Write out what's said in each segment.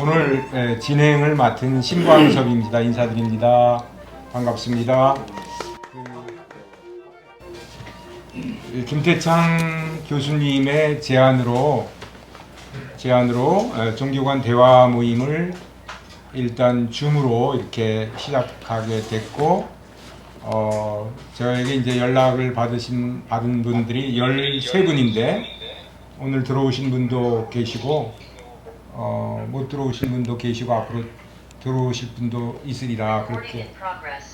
오늘 진행을 맡은 신광섭입니다. 인사드립니다. 반갑습니다. 김태창 교수님의 제안으로 종교간 대화 모임을 일단 줌으로 이렇게 시작하게 됐고, 저에게 이제 연락을 받은 분들이 13분인데 오늘 들어오신 분도 계시고 못 들어오신 분도 계시고 앞으로 들어오실 분도 있으리라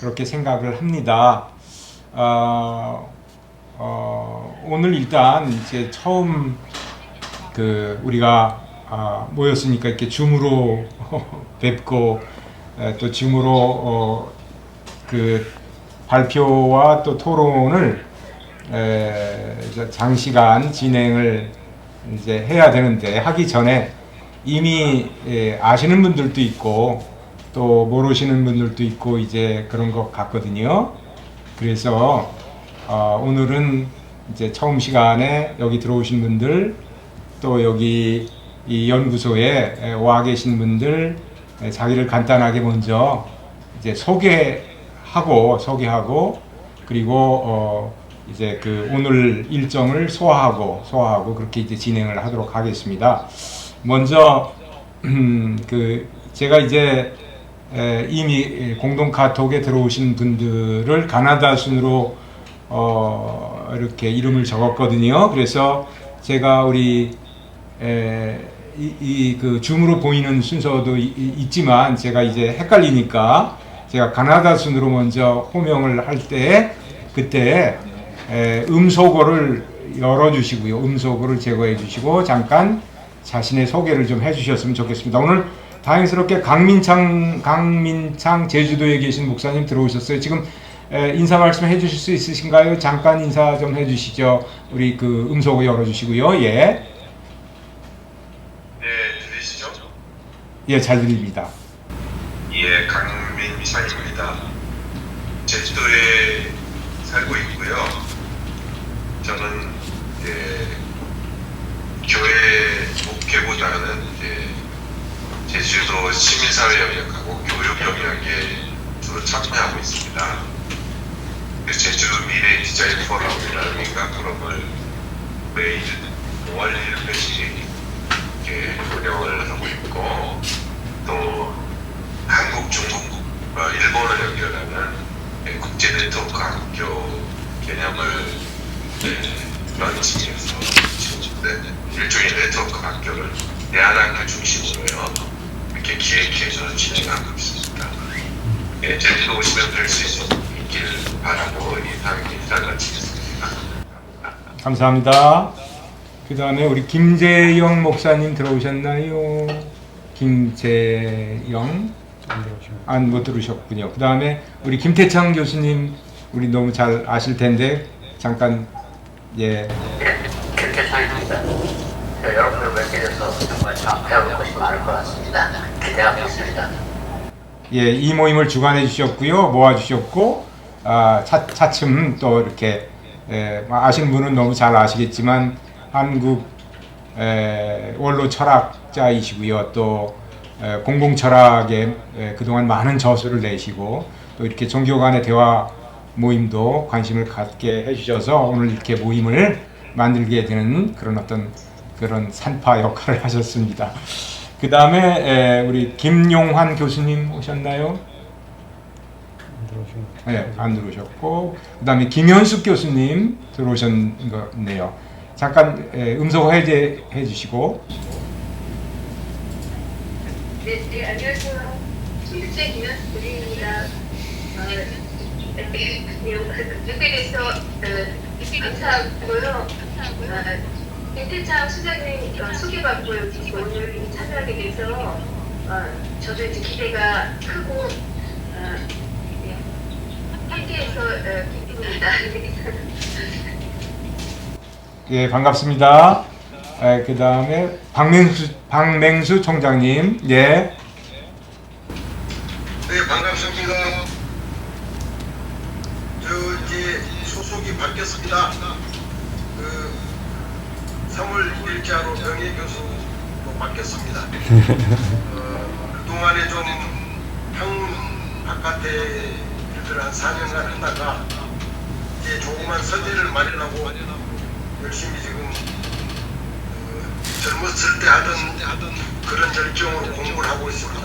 그렇게 생각을 합니다. 오늘 일단 이제 처음 우리가 모였으니까 이렇게 줌으로 뵙고 또 줌으로 발표와 또 토론을 장시간 진행을 이제 해야 되는데, 하기 전에 이미 아시는 분들도 있고 또 모르시는 분들도 있고 이제 그런 것 같거든요. 그래서 오늘은 이제 처음 시간에 여기 들어오신 분들, 또 여기 이 연구소에 와 계신 분들 자기를 간단하게 먼저 이제 소개하고 그리고 이제 오늘 일정을 소화하고 그렇게 이제 진행을 하도록 하겠습니다. 먼저 제가 이제 이미 공동 카톡에 들어오신 분들을 가나다 순으로 이렇게 이름을 적었거든요. 그래서 제가 우리 줌으로 보이는 순서도 있지만 제가 이제 헷갈리니까 제가 가나다 순으로 먼저 호명을 할 때 그때 음소거를 열어주시고요. 음소거를 제거해 주시고 잠깐 자신의 소개를 좀 해주셨으면 좋겠습니다. 오늘 다행스럽게 강민창 제주도에 계신 목사님 들어오셨어요. 지금 인사 말씀 해주실 수 있으신가요? 잠깐 인사 좀 해주시죠. 우리 음소거 열어주시고요. 예. 네, 들리시죠? 예, 잘 들립니다. 예, 강민창입니다. 제주도에 살고 있고요. 저는 교회 목회보다는 제주도 시민사회 영역하고 교육 영역에 주로 참여하고 있습니다. 제주 미래 디자인 포럼이라는 프로그램을 매일 5월 1일씩 운영을 하고 있고, 또 한국, 중국, 일본을 연결하는 국제 네트워크 학교 개념을 런칭해서 일종의 네트워크 학교를 대안학교 중심으로요 이렇게 기획해서 진행하고 있습니다. 제주도 오시면 뵐 수 있기를 바라고 인사를 마치겠습니다. 감사합니다. 그 다음에 우리 김재영 목사님 들어오셨나요? 김재영 못 들으셨군요. 그 다음에 우리 김태창 교수님, 우리 너무 잘 아실 텐데 잠깐. 예. 김태창입니다. 여러분을 뵙게 돼서 정말 배울 것이 많을 것 같습니다. 기대하고 있습니다. 예, 이 모임을 주관해 주셨고요, 모아 주셨고, 차츰 또 이렇게 아시는 분은 너무 잘 아시겠지만 한국 원로 철학자이시고요, 또 공공 철학에 그동안 많은 저서를 내시고 또 이렇게 종교 간의 대화 모임도 관심을 갖게 해주셔서 오늘 이렇게 모임을 만들게 되는 그런 산파 역할을 하셨습니다. 그 다음에 우리 김용환 교수님 오셨나요? 네, 안 들어오셨고, 그 다음에 김현숙 교수님 들어오셨네요. 잠깐 음소거 해제해 주시고. 네, 안녕하세요. 김숙재 김현숙입니다. 뉴욕에서 감사하고요. 김태창 수장님 소개받고 여기 오늘 참여하게 돼서 저도 이제 기대가 크고 함께해서 기쁩니다. 예, 반갑습니다. 그 다음에 박맹수 총장님. 예. 네, 반갑습니다. 소속이 바뀌었습니다. 3월 1일자로 명예교수로 바뀌었습니다. 그동안에 좀 바깥에 일들을 한 4년간 하다가 이제 조그만 서재를 마련하고 열심히 지금 젊었을 때 하던 그런 열정으로 공부를 하고 있습니다.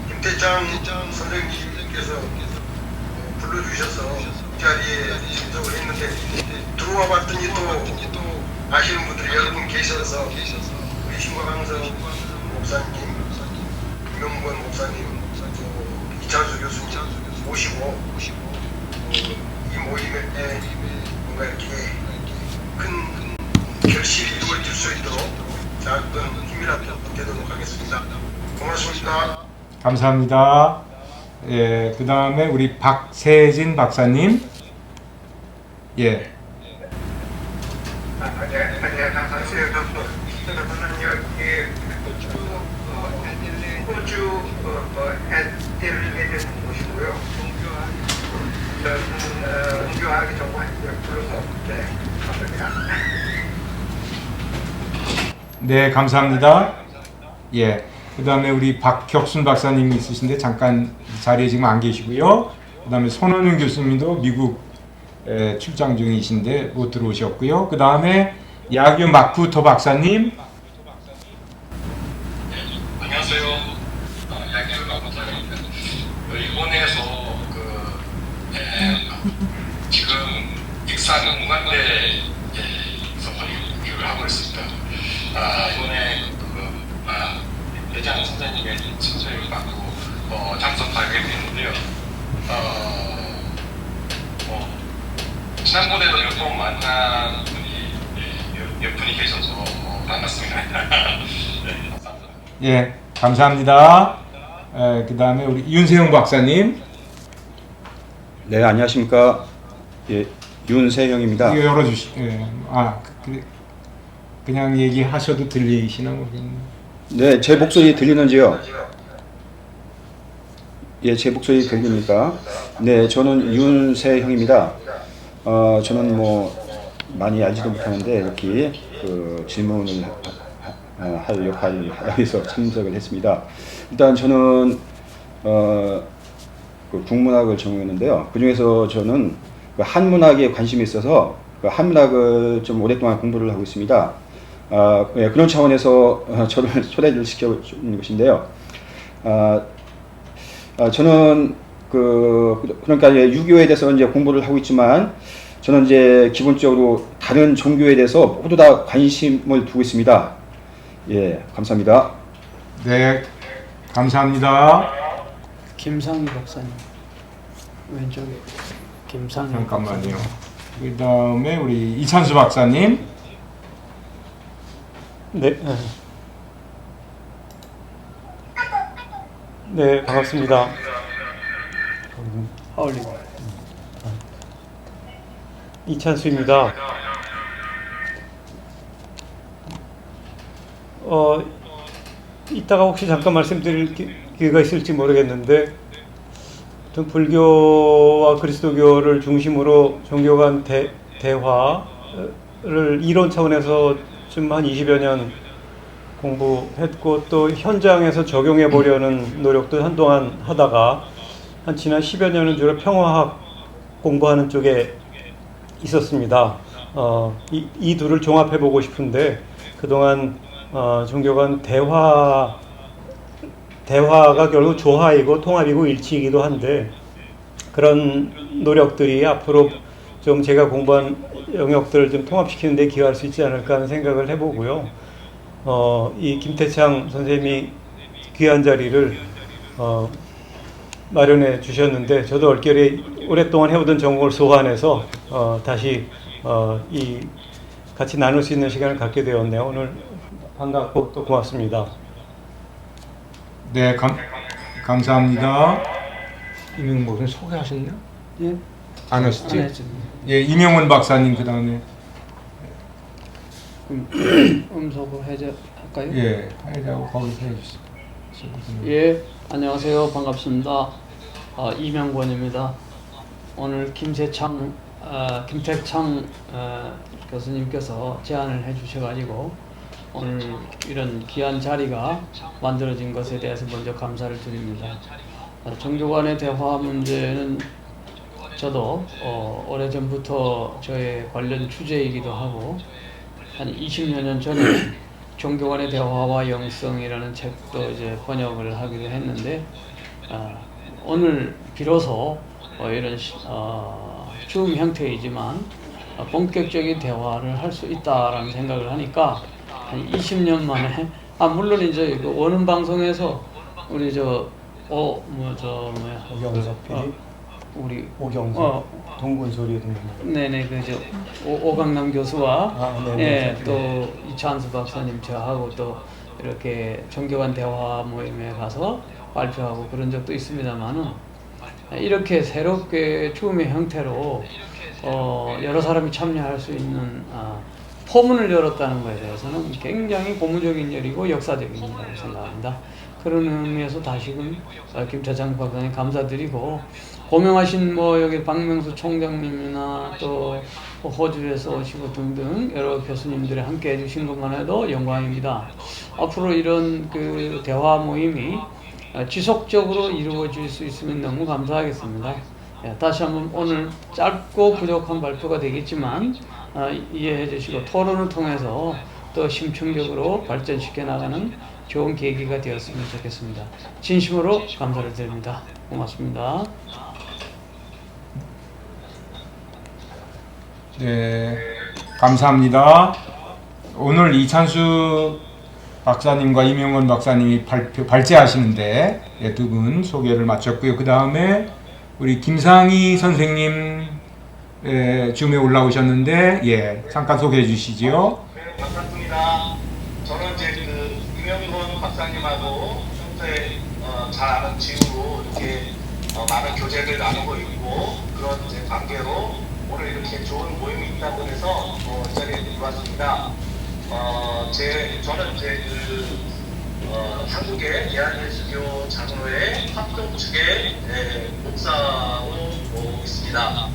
김태창 선생님께서 불러주셔서 이 자리에 참석을 했는데 들어와 봤더니 또 아시는 분들이 여러 분 계셔서 우리 신광항성 목사님, 김영권 목사님, 이찬수 교수님 모시고 이 모임에 뭔가 이렇게 큰 결실이 이루어질 수 있도록 작은 힘이라도 되도록 하겠습니다. 고맙습니다. 감사합니다. 예, 그 다음에 우리 박세진 박사님. 예. 안녕하세요. 저는 여기 호주 에딜레이드 곳이고요. 저는 공교하게 전공했고요. 불러서 감사합니다. 네, 감사합니다. 예. 그 다음에 우리 박혁순 박사님이 있으신데 잠깐 자리에 지금 안 계시고요. 그 다음에 손원윤 교수님도 미국 출장 중이신데 못 들어오셨고요. 그 다음에 야규 마쿠토 박사님. 안녕하세요. 야규 마쿠토입니다. 일본에서 지금 익산 문화대에서 교육을 하고 있습니다. 이번에 대장 선생님의 친절을 받고 참석하게 됐는데요. 지난번에도 몇 번 만난 분이 몇 분이 계셔서 반갑습니다. 네, 감사합니다. 예, 감사합니다. 그 다음에 우리 윤세용 박사님. 네, 안녕하십니까. 예, 윤세형입니다. 이거 열어주시. 예. 그냥 얘기하셔도 들리시나 모르겠네요. 네, 제 목소리 들리는지요? 예, 제 목소리 들립니까? 네, 저는 윤세형입니다. 저는 많이 알지도 못하는데 이렇게 질문을 할 역할을 해서 참석을 했습니다. 일단 저는 국문학을 전공했는데요. 그 중에서 저는 한문학에 관심이 있어서 한문학을 좀 오랫동안 공부를 하고 있습니다. 예, 그런 차원에서 저를 초대를 시켜준 것인데요. 저는 그러니까 유교에 대해서 이제 공부를 하고 있지만 저는 이제 기본적으로 다른 종교에 대해서 모두 다 관심을 두고 있습니다. 예, 감사합니다. 네, 감사합니다. 김상희 박사님 왼쪽에 김상희 잠깐만요. 그 다음에 우리 이찬수 박사님. 네, 네 반갑습니다. 하울링 이찬수입니다. 이따가 혹시 잠깐 말씀드릴 기회가 있을지 모르겠는데, 불교와 그리스도교를 중심으로 종교 간 대화를 이론 차원에서 좀 한 20여 년 공부했고 또 현장에서 적용해 보려는 노력도 한동안 하다가 한 지난 10여 년은 주로 평화학 공부하는 쪽에 있었습니다. 이 둘을 종합해 보고 싶은데 그동안 종교 간 대화가 결국 조화이고 통합이고 일치이기도 한데 그런 노력들이 앞으로 좀 제가 공부한 영역들을 좀 통합시키는 데 기여할 수 있지 않을까 하는 생각을 해보고요. 이 김태창 선생님이 귀한 자리를 마련해 주셨는데 저도 얼결에 오랫동안 해오던 전공을 소환해서 다시 같이 나눌 수 있는 시간을 갖게 되었네요. 오늘 반갑고 또 고맙습니다. 네, 감사합니다. 이명복은 소개하셨나? 예? 안 하셨지? 안 했죠. 예, 이명원 박사님 그 다음에. 음소거 해제할까요? 예, 하자고 거기서 해주시죠. 예, 안녕하세요. 반갑습니다. 이명권입니다. 오늘 김세창 김택창 교수님께서 제안을 해주셔가지고 오늘 이런 귀한 자리가 만들어진 것에 대해서 먼저 감사를 드립니다. 종교 간의 대화 문제는 저도 오래전부터 저의 관련 주제이기도 하고 한 20여 년 전에 종교 간의 대화와 영성이라는 책도 이제 번역을 하기도 했는데 오늘 비로소 이런 줌 형태이지만 본격적인 대화를 할 수 있다라는 생각을 하니까 한 20년 만에 물론 이제 그 오는 방송에서 우리 오경석 PD, 우리 오경석 동군 소리에 듣는 네네 그저 오강남 교수와 네. 또 이찬수 박사님 저하고 또 이렇게 종교간 대화 모임에 가서 발표하고 그런 적도 있습니다만은 이렇게 새롭게 줌의 형태로 여러 사람이 참여할 수 있는 포문을 열었다는 것에 대해서는 굉장히 고무적인 일이고 역사적인 일이라고 생각합니다. 그런 의미에서 다시금 김태창 박사님 감사드리고 고명하신 여기 박명수 총장님이나 또 호주에서 오시고 등등 여러 교수님들이 함께 해주신 것만 해도 영광입니다. 앞으로 이런 그 대화 모임이 지속적으로 이루어질 수 있으면 너무 감사하겠습니다. 다시 한번 오늘 짧고 부족한 발표가 되겠지만 이해해 주시고 토론을 통해서 또 심층적으로 발전시켜 나가는 좋은 계기가 되었으면 좋겠습니다. 진심으로 감사를 드립니다. 고맙습니다. 네, 감사합니다. 오늘 이찬수 박사님과 이명건 박사님이 발제하시는데 두 분 소개를 마쳤고요. 그 다음에 우리 김상희 선생님 줌에 올라오셨는데 잠깐 소개해 주시죠. 네, 반갑습니다. 저는 이제 그 이명건 박사님하고 평소에 잘 아는 지우로 이렇게 많은 교제를 나누고 있고 그런 이제 관계로 오늘 이렇게 좋은 모임이 있다고 해서 이 자리에 왔습니다. 저는 이제 한국의 예한예수교 장로회 합동 측의 목사로 있습니다.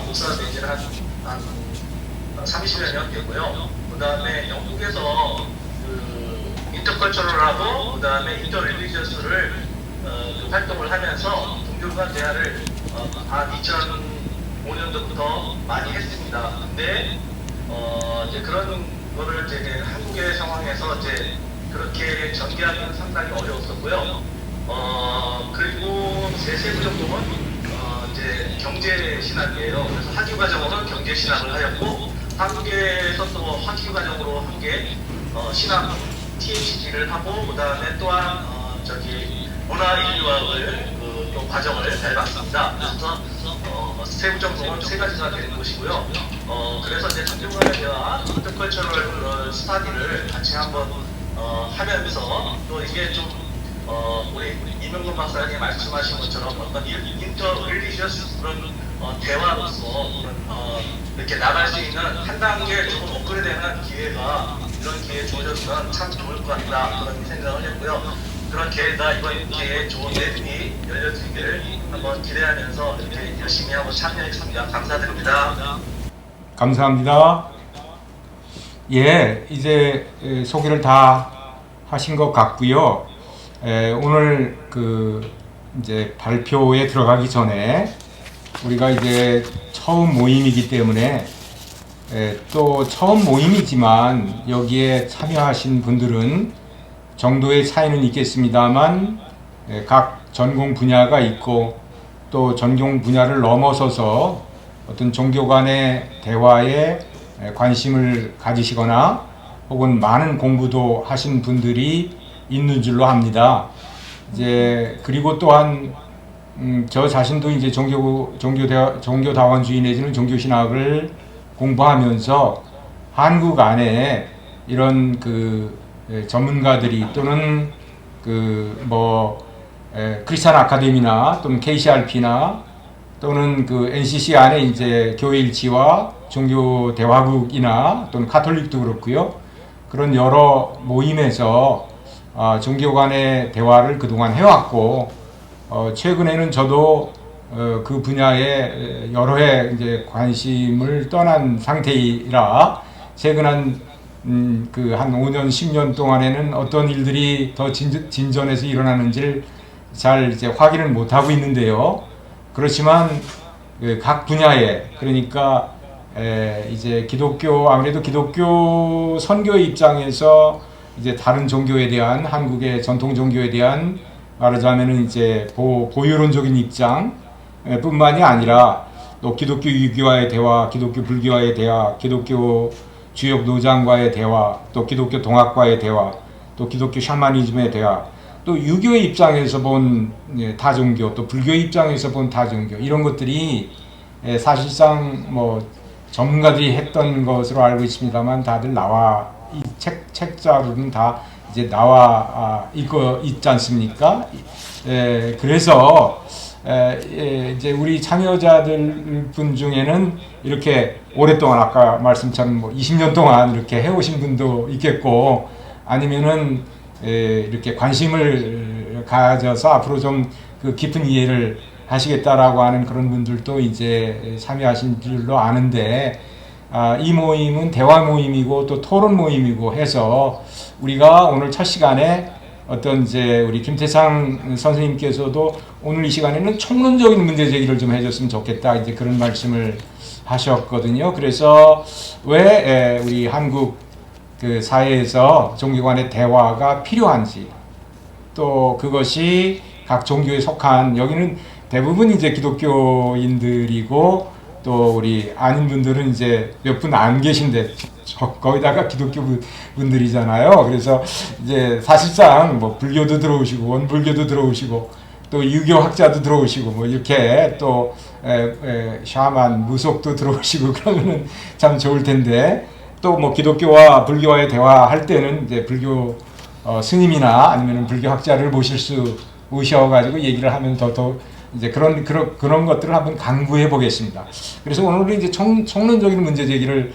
목사 된 지는 한 30여 년 되고요. 그 다음에 영국에서 인터컬처럴하고 그 다음에 인터릴리지어스를 활동을 하면서 종교간 대화를 한 2005년도부터 많이 했습니다. 근데 이제 그런 거를 이제 한국의 상황에서 이제 그렇게 전개하기는 상당히 어려웠었고요. 그리고 제 세부 정도는 이제 경제 신학이에요. 그래서 학위 과정으로는 경제 신학을 하였고 한국에서 또 학위 과정으로 함께 신학 THD를 하고 그 다음에 또한 문화인류학을 또 과정을 밟았습니다. 그래서 세부 정도는 세 가지가 되는 것이고요. 그래서 이제 종교간의 대화, 인터컬처럴 스타디를 같이 한번 하면서 또 이게 좀 우리 이명건 박사님이 말씀하신 것처럼 어떤 인터릴리지어스 그런 대화로서 이렇게 나갈 수 있는 한 단계 조금 업그레이드하는 기회가 이런 기회에 주어졌으면 참 좋을 것 같다 그런 생각을 했고요. 그런 기회가 이번 기회에 좋은 매듭이 열려지기를 한번 기대하면서 이렇게 열심히 하고 참여했습니다. 감사드립니다. 감사합니다. 이제 소개를 다 하신 것 같고요. 오늘 이제 발표에 들어가기 전에 우리가 이제 처음 모임이기 때문에 또 처음 모임이지만 여기에 참여하신 분들은 정도의 차이는 있겠습니다만 각 전공 분야가 있고 또 전공 분야를 넘어서서 어떤 종교 간의 대화에 관심을 가지시거나 혹은 많은 공부도 하신 분들이 있는 줄로 합니다. 그리고 또한 저 자신도 이제 종교다원주의 내지는 종교신학을 공부하면서 한국 안에 이런 전문가들이 또는 크리스찬 아카데미나 또는 KCRP나 또는 NCC 안에 이제 교회일치와 종교대화국이나 또는 카톨릭도 그렇고요. 그런 여러 모임에서 종교 간의 대화를 그동안 해왔고 최근에는 저도 그 분야에 여러 해 이제 관심을 떠난 상태이라 최근 한 5년, 10년 동안에는 어떤 일들이 더 진전해서 일어나는지를 잘 이제 확인을 못하고 있는데요. 그렇지만 각 분야에, 그러니까 이제 아무래도 기독교 선교의 입장에서 이제 다른 종교에 대한, 한국의 전통 종교에 대한 말하자면은 이제 보유론적인 입장 뿐만이 아니라 또 기독교 유교와의 대화, 기독교 불교와의 대화, 기독교 주역 노장과의 대화, 또 기독교 동학과의 대화, 또 기독교 샤머니즘의 대화, 또 유교의 입장에서 본 다종교, 또 불교의 입장에서 본 다종교, 이런 것들이 사실상 뭐 전문가들이 했던 것으로 알고 있습니다만 다들 이 책자로는 다 이제 나와 있지 않습니까? 그래서 이제 우리 참여자들 분 중에는 이렇게 오랫동안 아까 말씀처럼 뭐 20년 동안 이렇게 해오신 분도 있겠고, 아니면은 이렇게 관심을 가져서 앞으로 좀 그 깊은 이해를 하시겠다라고 하는 그런 분들도 이제 참여하신 줄로 아는데, 이 모임은 대화 모임이고 또 토론 모임이고 해서 우리가 오늘 첫 시간에 어떤 이제 우리 김태상 선생님께서도 오늘 이 시간에는 총론적인 문제 제기를 좀 해줬으면 좋겠다, 이제 그런 말씀을 하셨거든요. 그래서 왜 우리 한국 그 사회에서 종교 간의 대화가 필요한지, 또 그것이 각 종교에 속한, 여기는 대부분 이제 기독교인들이고 또 우리 아닌 분들은 이제 몇 분 안 계신데 거기다가 기독교 분들이잖아요. 그래서 이제 사실상 뭐 불교도 들어오시고 원불교도 들어오시고 또 유교 학자도 들어오시고 뭐 이렇게 또 샤만 무속도 들어오시고 그러면은 참 좋을 텐데, 또 뭐 기독교와 불교와의 대화할 때는 이제 불교 스님이나 아니면 불교 학자를 모셔가지고 얘기를 하면 더 이제 그런 것들을 한번 강구해 보겠습니다. 그래서 오늘은 이제 총론적인 문제 제기를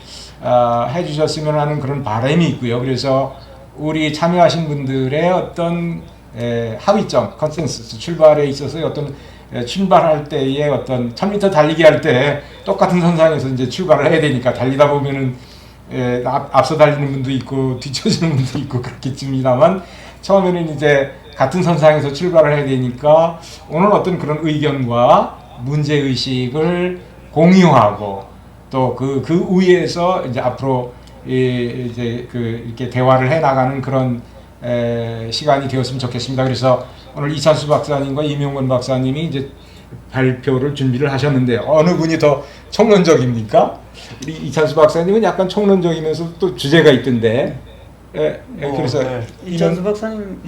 해주셨으면 하는 그런 바람이 있고요. 그래서 우리 참여하신 분들의 어떤 합의점, 컨센서스, 출발에 있어서 어떤 출발할 때의 어떤 1000m 달리기 할 때 똑같은 선상에서 이제 출발을 해야 되니까 달리다 보면은 앞서 달리는 분도 있고 뒤쳐지는 분도 있고 그렇겠습니다만, 처음에는 이제 같은 선상에서 출발을 해야 되니까 오늘 어떤 그런 의견과 문제의식을 공유하고 또 그 위에서 이제 앞으로 이제 이렇게 대화를 해 나가는 그런 시간이 되었으면 좋겠습니다. 그래서 오늘 이찬수 박사님과 이명건 박사님이 이제 발표를 준비를 하셨는데, 어느 분이 더 총론적입니까? 우리 이찬수 박사님은 약간 총론적이면서 또 주제가 있던데. 그래서 이찬수 박사님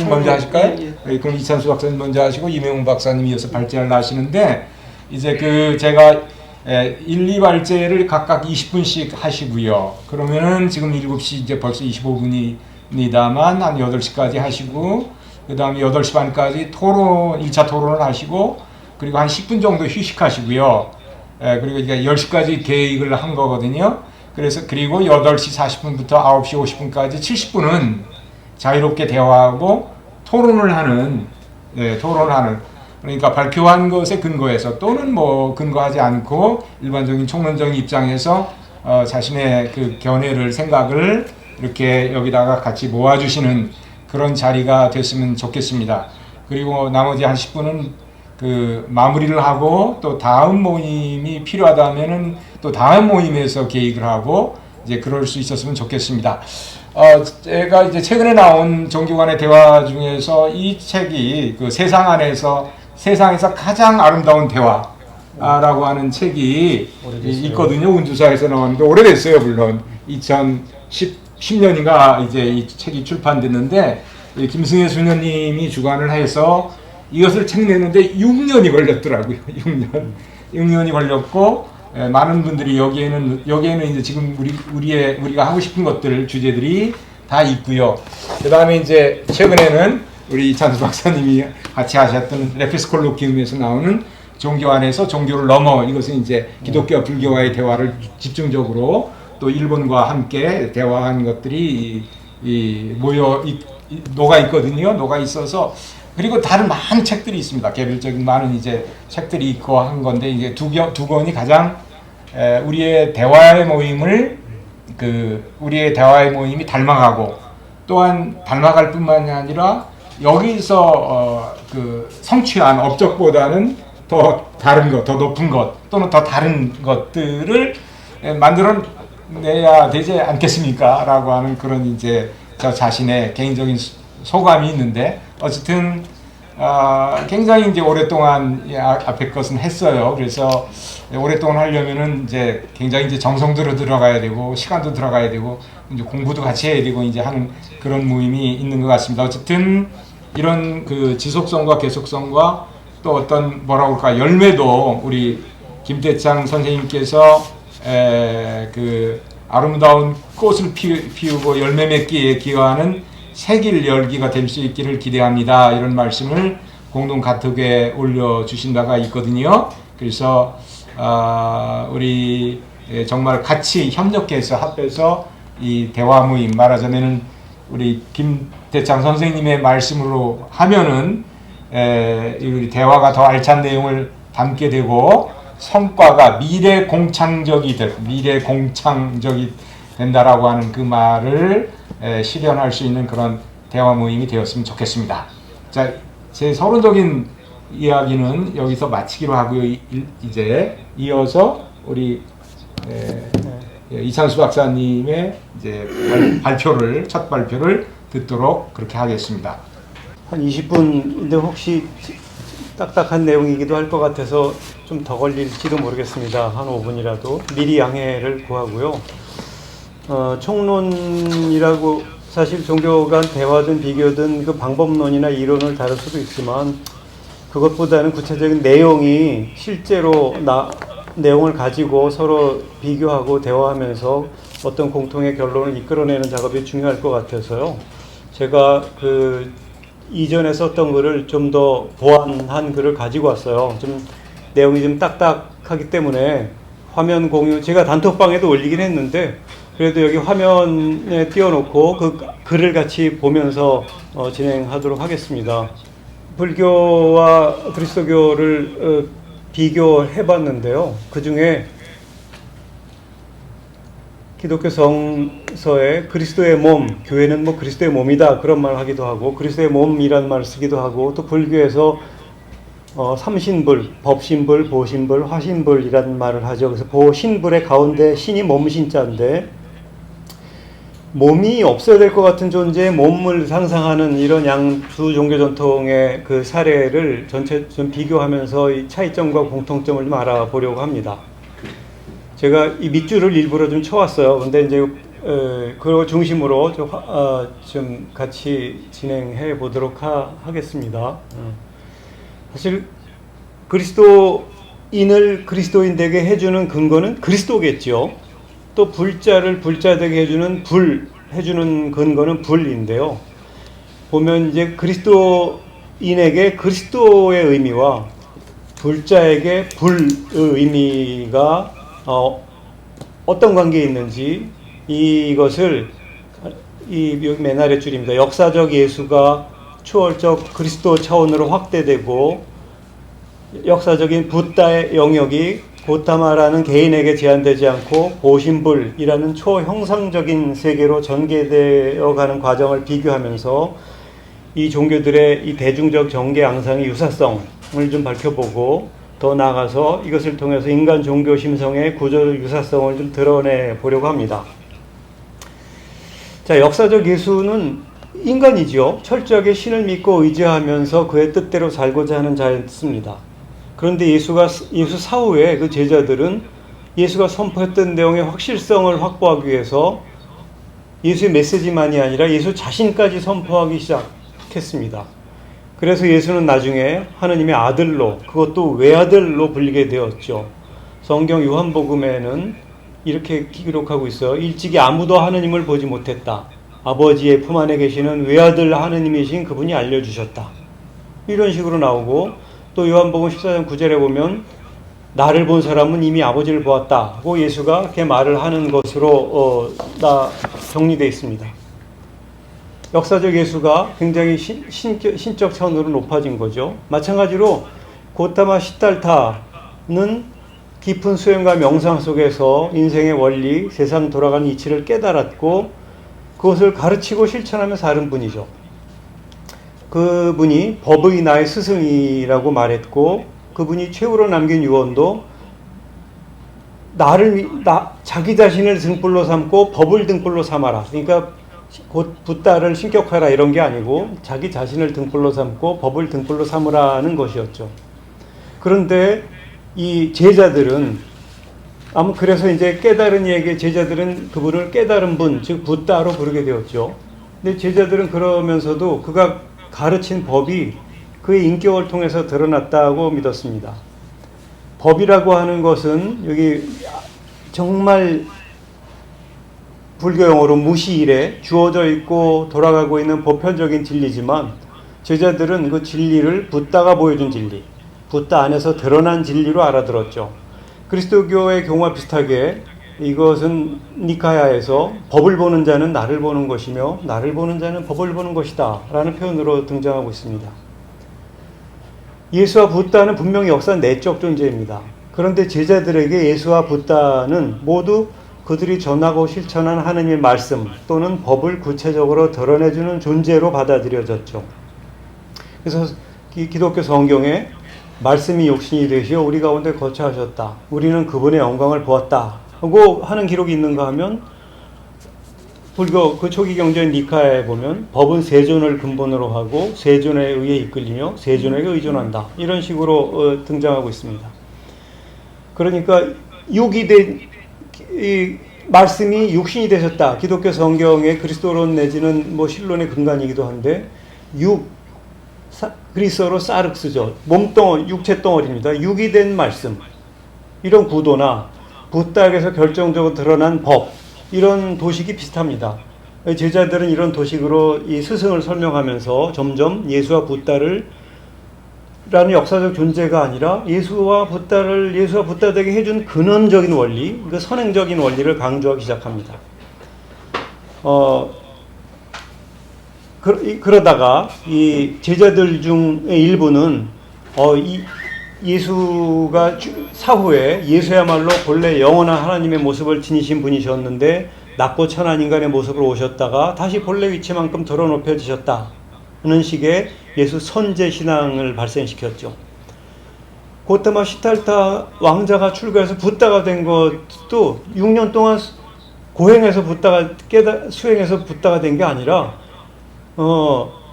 먼저 하실까요? 예. 그럼 이찬수 박사님 먼저 하시고 이명훈 박사님이 이어서 발제를 하시는데, 이제 제가 1, 2발제를 각각 20분씩 하시고요. 그러면은 지금 7시 이제 벌써 25분입니다만 한 8시까지 하시고, 그 다음에 8시 반까지 1차 토론을 하시고, 그리고 한 10분 정도 휴식하시고요. 그리고 이제 10시까지 계획을 한 거거든요. 그리고 8시 40분부터 9시 50분까지 70분은 자유롭게 대화하고 토론을 하는, 그러니까 발표한 것에 근거해서 또는 뭐 근거하지 않고 일반적인 총론적인 입장에서 자신의 그 견해를, 생각을 이렇게 여기다가 같이 모아주시는 그런 자리가 됐으면 좋겠습니다. 그리고 나머지 한 10분은 그 마무리를 하고 또 다음 모임이 필요하다면은 또 다음 모임에서 계획을 하고 이제 그럴 수 있었으면 좋겠습니다. 제가 이제 최근에 나온 종교 간의 대화 중에서 이 책이 그 세상에서 가장 아름다운 대화라고 하는 책이 있거든요. 운주사에서 나왔는데 오래됐어요. 물론 2010년인가 이제 이 책이 출판됐는데, 김승혜 수녀님이 주관을 해서 이것을 책 내는데 6년이 걸렸더라고요. 6년이 걸렸고, 많은 분들이 여기에는 이제 지금 우리가 하고 싶은 것들, 주제들이 다 있고요. 그 다음에 이제 최근에는 우리 이찬수 박사님이 같이 하셨던 레피스콜로키움에서 나오는 종교 안에서 종교를 넘어, 이것은 이제 기독교와 불교와의 대화를 집중적으로 또 일본과 함께 대화한 것들이 녹아 있거든요. 녹아 있어서 그리고 다른 많은 책들이 있습니다. 개별적인 많은 이제 책들이 있고 한 건데 이제 두 권이 가장 우리의 대화의 모임을 우리의 대화의 모임이 닮아가고 또한 닮아갈 뿐만이 아니라 여기서 성취한 업적보다는 더 다른 것, 더 높은 것 또는 더 다른 것들을 만들어내야 되지 않겠습니까? 라고 하는 그런 이제 저 자신의 개인적인 소감이 있는데 어쨌든 굉장히 이제 오랫동안 앞에 것은 했어요. 그래서 오랫동안 하려면은 이제 굉장히 이제 정성들어 들어가야 되고 시간도 들어가야 되고 이제 공부도 같이 해야 되고 이제 하는 그런 모임이 있는 것 같습니다. 어쨌든 이런 그 지속성과 계속성과 또 어떤 뭐라고 할까 열매도 우리 김대창 선생님께서 그 아름다운 꽃을 피우고 열매 맺기에 기여하는 새길 열기가 될 수 있기를 기대합니다. 이런 말씀을 공동 카톡에 올려주신 바가 있거든요. 그래서 우리 정말 같이 협력해서 합해서 이 대화 모임 말하자면은 우리 김대창 선생님의 말씀으로 하면은 우리 대화가 더 알찬 내용을 담게 되고 성과가 미래 공창적이 된다라고 하는 그 말을 실현할 수 있는 그런 대화 모임이 되었으면 좋겠습니다. 자, 제 서론적인 이야기는 여기서 마치기로 하고요. 이제 이어서 우리 이찬수 박사님의 이제 첫 발표를 듣도록 그렇게 하겠습니다. 한 20분인데 혹시 딱딱한 내용이기도 할 것 같아서 좀 더 걸릴지도 모르겠습니다. 한 5분이라도 미리 양해를 구하고요. 총론이라고 사실 종교 간 대화든 비교든 그 방법론이나 이론을 다룰 수도 있지만 그것보다는 구체적인 내용이 실제로 내용을 가지고 서로 비교하고 대화하면서 어떤 공통의 결론을 이끌어내는 작업이 중요할 것 같아서요. 제가 그 이전에 썼던 글을 좀 더 보완한 글을 가지고 왔어요. 좀 내용이 좀 딱딱하기 때문에 화면 공유, 제가 단톡방에도 올리긴 했는데 그래도 여기 화면에 띄워놓고 그 글을 같이 보면서 진행하도록 하겠습니다. 불교와 그리스도교를 비교해봤는데요. 그 중에 기독교 성서에 그리스도의 몸, 교회는 뭐 그리스도의 몸이다 그런 말을 하기도 하고 그리스도의 몸이라는 말을 쓰기도 하고 또 불교에서 삼신불, 법신불, 보신불, 화신불이라는 말을 하죠. 그래서 보신불의 가운데 신이 몸신자인데 몸이 없어야 될 것 같은 존재의 몸을 상상하는 이런 양두 종교 전통의 그 사례를 전체 좀 비교하면서 이 차이점과 공통점을 좀 알아보려고 합니다. 제가 이 밑줄을 일부러 좀 쳐왔어요. 근데 이제 그걸 중심으로 좀 같이 진행해 보도록 하겠습니다. 사실 그리스도인을 그리스도인되게 해주는 근거는 그리스도겠죠. 또 불자를 불자되게 해주는 근거는 불인데요. 보면 이제 그리스도인에게 그리스도의 의미와 불자에게 불의 의미가 어떤 관계에 있는지 이것을 여기 맨 아래 줄입니다. 역사적 예수가 초월적 그리스도 차원으로 확대되고 역사적인 붓다의 영역이 고타마라는 개인에게 제한되지 않고 보신불이라는 초형상적인 세계로 전개되어 가는 과정을 비교하면서 이 종교들의 이 대중적 정계 양상의 유사성을 좀 밝혀보고 더 나아가서 이것을 통해서 인간 종교 심성의 구조적 유사성을 좀 드러내 보려고 합니다. 자, 역사적 예수는 인간이죠. 철저하게 신을 믿고 의지하면서 그의 뜻대로 살고자 하는 자였습니다. 그런데 예수 사후에 그 제자들은 예수가 선포했던 내용의 확실성을 확보하기 위해서 예수의 메시지만이 아니라 예수 자신까지 선포하기 시작했습니다. 그래서 예수는 나중에 하느님의 아들로, 그것도 외아들로 불리게 되었죠. 성경 요한복음에는 이렇게 기록하고 있어요. 일찍이 아무도 하느님을 보지 못했다. 아버지의 품 안에 계시는 외아들 하느님이신 그분이 알려주셨다. 이런 식으로 나오고 또 요한복음 14장 9절에 보면 나를 본 사람은 이미 아버지를 보았다 하고 예수가 그렇게 말을 하는 것으로 정리되어 있습니다. 역사적 예수가 굉장히 신적 차원으로 높아진 거죠. 마찬가지로 고타마 시달타는 깊은 수행과 명상 속에서 인생의 원리, 세상 돌아가는 이치를 깨달았고 그것을 가르치고 실천하며 사는 분이죠. 그분이 법의 나의 스승이라고 말했고 그분이 최후로 남긴 유언도 자기 자신을 등불로 삼고 법을 등불로 삼아라. 그러니까 곧 붓다를 신격하라 이런 게 아니고 자기 자신을 등불로 삼고 법을 등불로 삼으라는 것이었죠. 그런데 이 제자들은 그래서 이제 깨달은 이에게 제자들은 그분을 깨달은 분, 즉 붓다로 부르게 되었죠. 근데 제자들은 그러면서도 그가 가르친 법이 그의 인격을 통해서 드러났다고 믿었습니다. 법이라고 하는 것은 여기 정말 불교 용어로 무시일에 주어져 있고 돌아가고 있는 보편적인 진리지만 제자들은 그 진리를 붓다가 보여준 진리, 붓다 안에서 드러난 진리로 알아들었죠. 그리스도교의 경우와 비슷하게 이것은 니카야에서 법을 보는 자는 나를 보는 것이며 나를 보는 자는 법을 보는 것이다 라는 표현으로 등장하고 있습니다. 예수와 붓다는 분명히 역사 내적 존재입니다. 그런데 제자들에게 예수와 붓다는 모두 그들이 전하고 실천한 하느님의 말씀 또는 법을 구체적으로 드러내주는 존재로 받아들여졌죠. 그래서 기독교 성경에 말씀이 육신이 되시어 우리 가운데 거처하셨다. 우리는 그분의 영광을 보았다. 하고 하는 기록이 있는가 하면 불교 그 초기 경전 니카야에 보면 법은 세존을 근본으로 하고 세존에 의해 이끌리며 세존에게 의존한다. 이런 식으로 등장하고 있습니다. 그러니까 이 말씀이 육신이 되셨다. 기독교 성경의 그리스도론 내지는 신론의 근간이기도 한데 그리스어로 사륵스죠. 몸덩어리, 육체 덩어리입니다. 육이 된 말씀. 이런 구도나 붓다에서 결정적으로 드러난 법, 이런 도식이 비슷합니다. 제자들은 이런 도식으로 이 스승을 설명하면서 점점 예수와 붓다를 라는 역사적 존재가 아니라 예수와 붓다 되게 해준 근원적인 원리, 그 선행적인 원리를 강조하기 시작합니다. 그러다가 이 제자들 중의 일부는 예수가 사후에 예수야말로 본래 영원한 하나님의 모습을 지니신 분이셨는데 낮고 천한 인간의 모습으로 오셨다가 다시 본래 위치만큼 드러높여지셨다는 식의 예수 선제 신앙을 발생시켰죠. 고타마 시달타 왕자가 출가해서 붓다가 된 것도 6년 동안 고행해서 수행해서 붓다가 된 게 아니라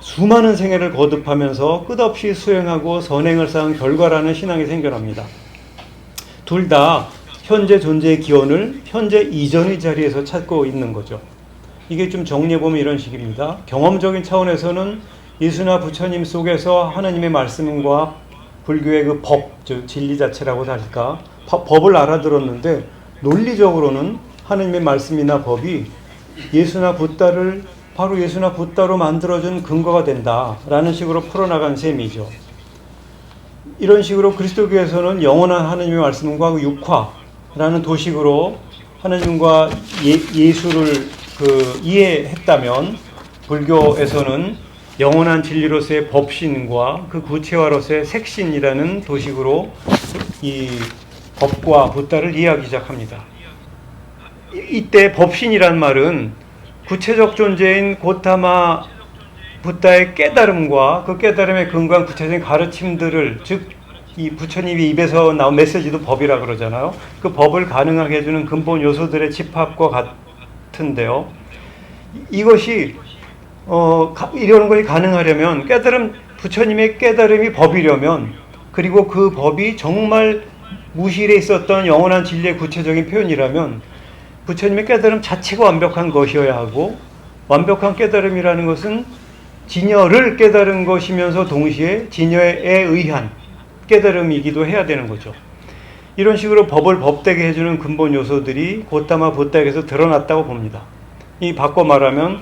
수많은 생애를 거듭하면서 끝없이 수행하고 선행을 쌓은 결과라는 신앙이 생겨납니다. 둘 다 현재 존재의 기원을 현재 이전의 자리에서 찾고 있는 거죠. 이게 좀 정리해보면 이런 식입니다. 경험적인 차원에서는 예수나 부처님 속에서 하나님의 말씀과 불교의 그 법, 즉 진리 자체라고 할까, 법을 알아들었는데 논리적으로는 하나님의 말씀이나 법이 예수나 붓다를 바로 예수나 붓다로 만들어준 근거가 된다라는 식으로 풀어나간 셈이죠. 이런 식으로 그리스도교에서는 영원한 하나님의 말씀과 육화라는 도식으로 하나님과 예수를 이해했다면 불교에서는 영원한 진리로서의 법신과 그 구체화로서의 색신이라는 도식으로 이 법과 붓다를 이해하기 시작합니다. 이때 법신이란 말은 구체적 존재인 고타마 붓다의 깨달음과 그 깨달음의 근거한 구체적인 가르침들을, 즉 이 부처님이 입에서 나온 메시지도 법이라 그러잖아요. 그 법을 가능하게 해주는 근본 요소들의 집합과 같은데요. 이것이 이런 것이 가능하려면 부처님의 깨달음이 법이려면, 그리고 그 법이 정말 무실에 있었던 영원한 진리의 구체적인 표현이라면 부처님의 깨달음 자체가 완벽한 것이어야 하고, 완벽한 깨달음이라는 것은 진여를 깨달은 것이면서 동시에 진여에 의한 깨달음이기도 해야 되는 거죠. 이런 식으로 법을 법되게 해주는 근본 요소들이 고타마 붓다에게서 드러났다고 봅니다. 이 바꿔 말하면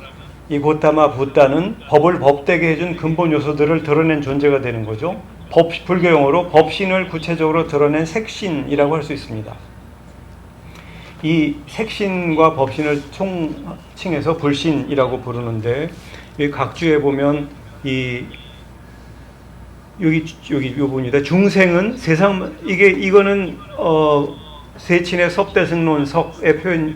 이 고타마 붓다는 법을 법되게 해준 근본 요소들을 드러낸 존재가 되는 거죠. 불교 용어로 법신을 구체적으로 드러낸 색신이라고 할 수 있습니다. 이 색신과 법신을 총칭해서 불신이라고 부르는데, 여기 각주에 보면 여기 요 부분입니다. 중생은 세상 이거는 세친의 섭대승론석의 표현에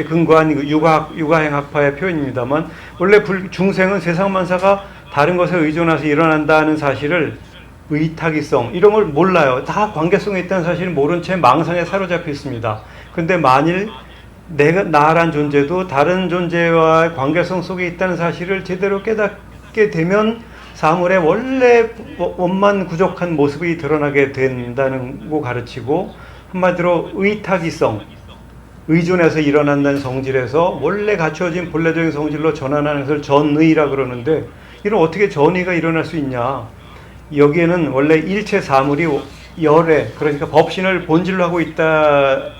근거한 유가행학파의 표현입니다만 원래 중생은 세상 만사가 다른 것에 의존해서 일어난다는 사실을 의탁이성 이런 걸 몰라요. 다 관계성에 있다는 사실을 모른 채 망상에 사로잡혀 있습니다. 근데 만일 나란 존재도 다른 존재와의 관계성 속에 있다는 사실을 제대로 깨닫게 되면 사물의 원래 원만 구족한 모습이 드러나게 된다는 거 가르치고, 한마디로 의탁이성, 의존해서 일어난다는 성질에서 원래 갖추어진 본래적인 성질로 전환하는 것을 전의라 그러는데, 이런 어떻게 전의가 일어날 수 있냐. 여기에는 원래 일체 사물이 열애, 그러니까 법신을 본질로 하고 있다는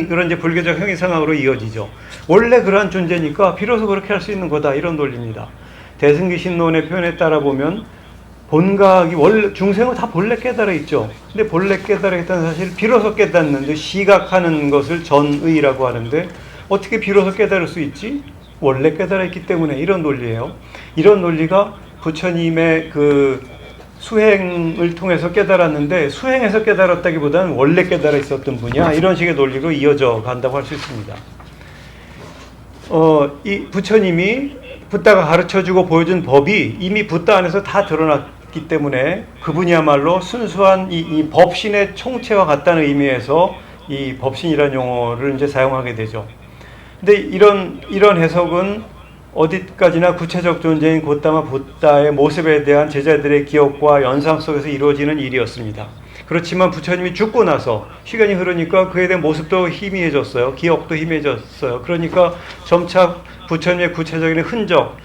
그런 이제 불교적 형이상학으로 이어지죠. 원래 그러한 존재니까 비로소 그렇게 할 수 있는 거다, 이런 논리입니다. 대승기신론의 표현에 따라 보면 본각이 원래 중생은 다 본래 깨달아 있죠. 근데 본래 깨달아 있다는 사실을 비로소 깨닫는, 시각하는 것을 전의라고 하는데, 어떻게 비로소 깨달을 수 있지? 원래 깨달아 있기 때문에, 이런 논리예요. 이런 논리가 부처님의 그 수행을 통해서 깨달았는데, 수행에서 깨달았다기보다는 원래 깨달아 있었던 분이야, 이런 식의 논리로 이어져 간다고 할 수 있습니다. 이 부처님이 붓다가 가르쳐주고 보여준 법이 이미 붓다 안에서 다 드러났기 때문에 그분이야말로 순수한 이 법신의 총체와 같다는 의미에서 이 법신이라는 용어를 이제 사용하게 되죠. 근데 이런 해석은 어디까지나 구체적 존재인 고타마 붓다의 모습에 대한 제자들의 기억과 연상 속에서 이루어지는 일이었습니다. 그렇지만 부처님이 죽고 나서 시간이 흐르니까 그에 대한 모습도 희미해졌어요. 기억도 희미해졌어요. 그러니까 점차 부처님의 구체적인 흔적,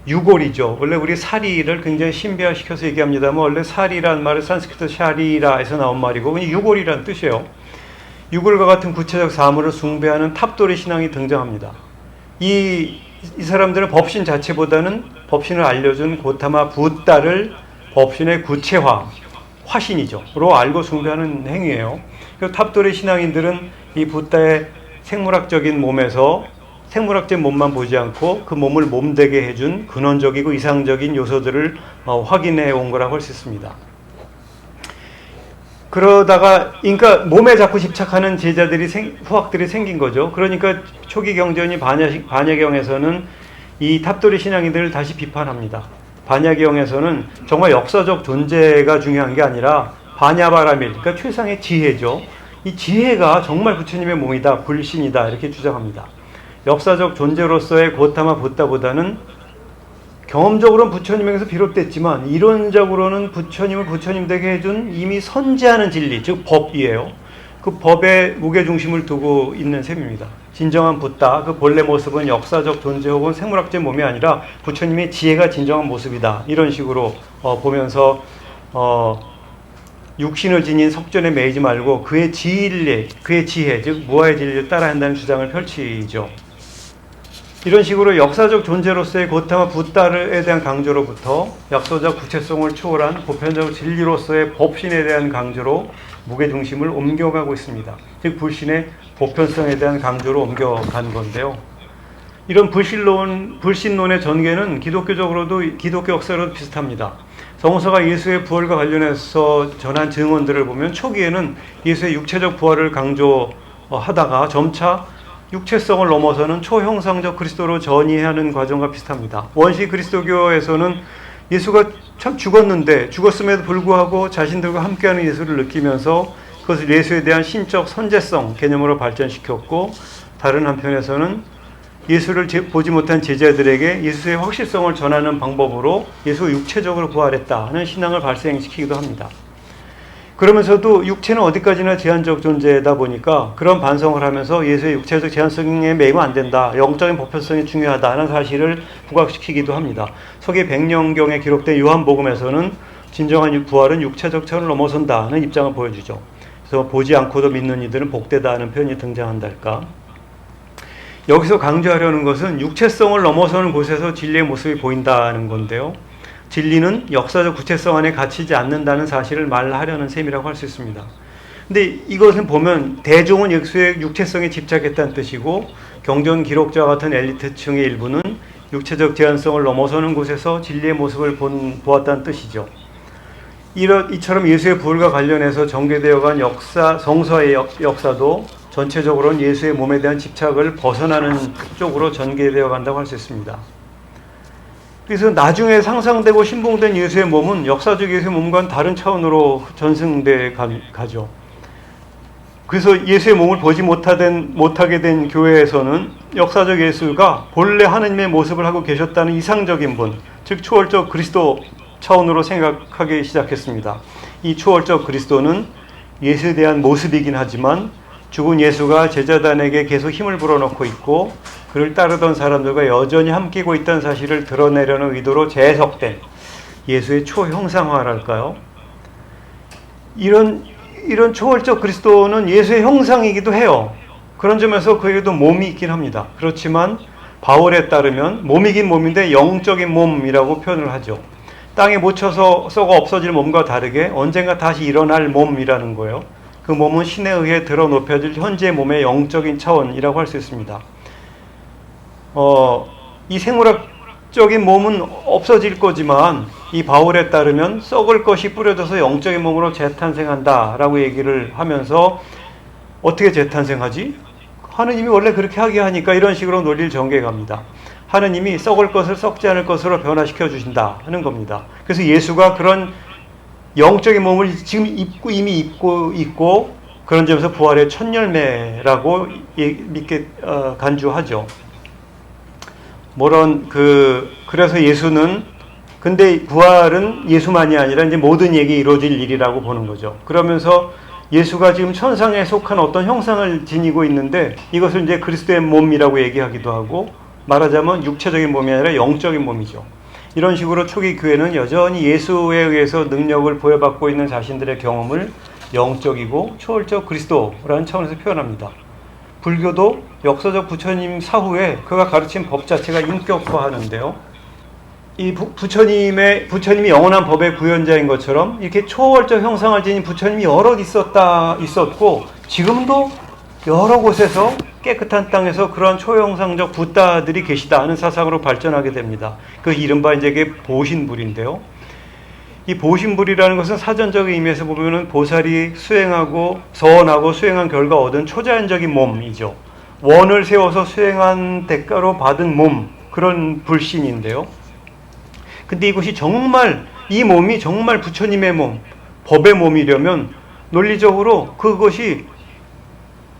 유골이죠. 원래 우리 사리를 굉장히 신비화시켜서 얘기합니다만, 원래 사리란 말은 산스크리트 샤리라에서 나온 말이고 유골이란 뜻이에요. 유골과 같은 구체적 사물을 숭배하는 탑도리 신앙이 등장합니다. 이 사람들은 법신 자체보다는 법신을 알려준 고타마 붓다를 법신의 구체화, 화신이죠.로 알고 숭배하는 행위예요. 그리고 탑도리 신앙인들은 이 붓다의 생물학적인 몸에서 생물학적인 몸만 보지 않고 그 몸을 몸되게 해준 근원적이고 이상적인 요소들을 확인해 온 거라고 할 수 있습니다. 그러다가 그러니까 몸에 자꾸 집착하는 제자들이 후학들이 생긴 거죠. 그러니까 초기 경전이 반야경에서는 이 탑도리 신앙인들을 다시 비판합니다. 반야경에서는 정말 역사적 존재가 중요한 게 아니라 반야바라밀, 그러니까 최상의 지혜죠. 이 지혜가 정말 부처님의 몸이다, 불신이다, 이렇게 주장합니다. 역사적 존재로서의 고타마 붓다보다는 경험적으로는 부처님에게서 비롯됐지만 이론적으로는 부처님을 부처님 되게 해준 이미 선지하는 진리, 즉 법이에요. 그 법에 무게중심을 두고 있는 셈입니다. 진정한 붓다, 그 본래 모습은 역사적 존재 혹은 생물학적 몸이 아니라 부처님의 지혜가 진정한 모습이다, 이런 식으로 보면서 육신을 지닌 석전에 매이지 말고 그의 지혜, 즉 무아의 진리를 따라야 한다는 주장을 펼치죠. 이런 식으로 역사적 존재로서의 고타마 붓다에 대한 강조로부터 역사적 구체성을 초월한 보편적 진리로서의 법신에 대한 강조로 무게중심을 옮겨가고 있습니다. 즉 불신의 보편성에 대한 강조로 옮겨간 건데요. 이런 불신론의 전개는 기독교적으로도 기독교 역사로도 비슷합니다. 성서가 예수의 부활과 관련해서 전한 증언들을 보면 초기에는 예수의 육체적 부활을 강조하다가 점차 육체성을 넘어서는 초형상적 그리스도로 전이하는 과정과 비슷합니다. 원시 그리스도교에서는 예수가 참 죽었음에도 불구하고 자신들과 함께하는 예수를 느끼면서 그것을 예수에 대한 신적 선제성 개념으로 발전시켰고, 다른 한편에서는 예수를 보지 못한 제자들에게 예수의 확실성을 전하는 방법으로 예수가 육체적으로 부활했다는 신앙을 발생시키기도 합니다. 그러면서도 육체는 어디까지나 제한적 존재다 보니까 그런 반성을 하면서 예수의 육체적 제한성에 매이면 안 된다, 영적인 보편성이 중요하다는 사실을 부각시키기도 합니다. 서기 백령경에 기록된 요한복음에서는 진정한 부활은 육체적 차원을 넘어선다는 입장을 보여주죠. 그래서 보지 않고도 믿는 이들은 복되다는 표현이 등장한달까. 여기서 강조하려는 것은 육체성을 넘어서는 곳에서 진리의 모습이 보인다는 건데요. 진리는 역사적 구체성 안에 갇히지 않는다는 사실을 말하려는 셈이라고 할 수 있습니다. 근데 이것을 보면 대중은 예수의 육체성에 집착했다는 뜻이고 경전 기록자 같은 엘리트층의 일부는 육체적 제한성을 넘어서는 곳에서 진리의 모습을 보았다는 뜻이죠. 이처럼 예수의 부활과 관련해서 전개되어간 성서의 역사도 전체적으로는 예수의 몸에 대한 집착을 벗어나는 쪽으로 전개되어 간다고 할 수 있습니다. 그래서 나중에 상상되고 신봉된 예수의 몸은 역사적 예수의 몸과는 다른 차원으로 전승돼 가죠. 그래서 예수의 몸을 보지 못하게 된 교회에서는 역사적 예수가 본래 하느님의 모습을 하고 계셨다는 이상적인 분, 즉 초월적 그리스도 차원으로 생각하기 시작했습니다. 이 초월적 그리스도는 예수에 대한 모습이긴 하지만 죽은 예수가 제자단에게 계속 힘을 불어넣고 있고 그를 따르던 사람들과 여전히 함께고 있다는 사실을 드러내려는 의도로 재해석된 예수의 초형상화랄까요? 이런 초월적 그리스도는 예수의 형상이기도 해요. 그런 점에서 그에게도 몸이 있긴 합니다. 그렇지만 바울에 따르면 몸이긴 몸인데 영적인 몸이라고 표현을 하죠. 땅에 묻혀서 썩어 없어질 몸과 다르게 언젠가 다시 일어날 몸이라는 거예요. 그 몸은 신에 의해 들어 높여질 현재 몸의 영적인 차원이라고 할 수 있습니다. 이 생물학적인 몸은 없어질 거지만 이 바울에 따르면 썩을 것이 뿌려져서 영적인 몸으로 재탄생한다라고 얘기를 하면서 어떻게 재탄생하지? 하느님이 원래 그렇게 하게 하니까 이런 식으로 논리를 전개해 갑니다. 하느님이 썩을 것을 썩지 않을 것으로 변화시켜 주신다 하는 겁니다. 그래서 예수가 그런 영적인 몸을 지금 이미 입고 있고 그런 점에서 부활의 첫 열매라고 믿게 간주하죠. 그래서 예수는 근데 부활은 예수만이 아니라 이제 모든 얘기 이루어질 일이라고 보는 거죠. 그러면서 예수가 지금 천상에 속한 어떤 형상을 지니고 있는데 이것을 이제 그리스도의 몸이라고 얘기하기도 하고 말하자면 육체적인 몸이 아니라 영적인 몸이죠. 이런 식으로 초기 교회는 여전히 예수에 의해서 능력을 부여받고 있는 자신들의 경험을 영적이고 초월적 그리스도라는 차원에서 표현합니다. 불교도 역사적 부처님 사후에 그가 가르친 법 자체가 인격화하는데요. 이 부처님이 영원한 법의 구현자인 것처럼 이렇게 초월적 형상을 지닌 부처님이 여럿 있었고 지금도 여러 곳에서 깨끗한 땅에서 그러한 초형상적 붓다들이 계시다 하는 사상으로 발전하게 됩니다. 그 이른바 이제 보신불인데요. 이 보신불이라는 것은 사전적 의미에서 보면은 보살이 서원하고 수행한 결과 얻은 초자연적인 몸이죠. 원을 세워서 수행한 대가로 받은 몸, 그런 불신인데요. 근데 이 몸이 정말 부처님의 몸, 법의 몸이려면 논리적으로 그것이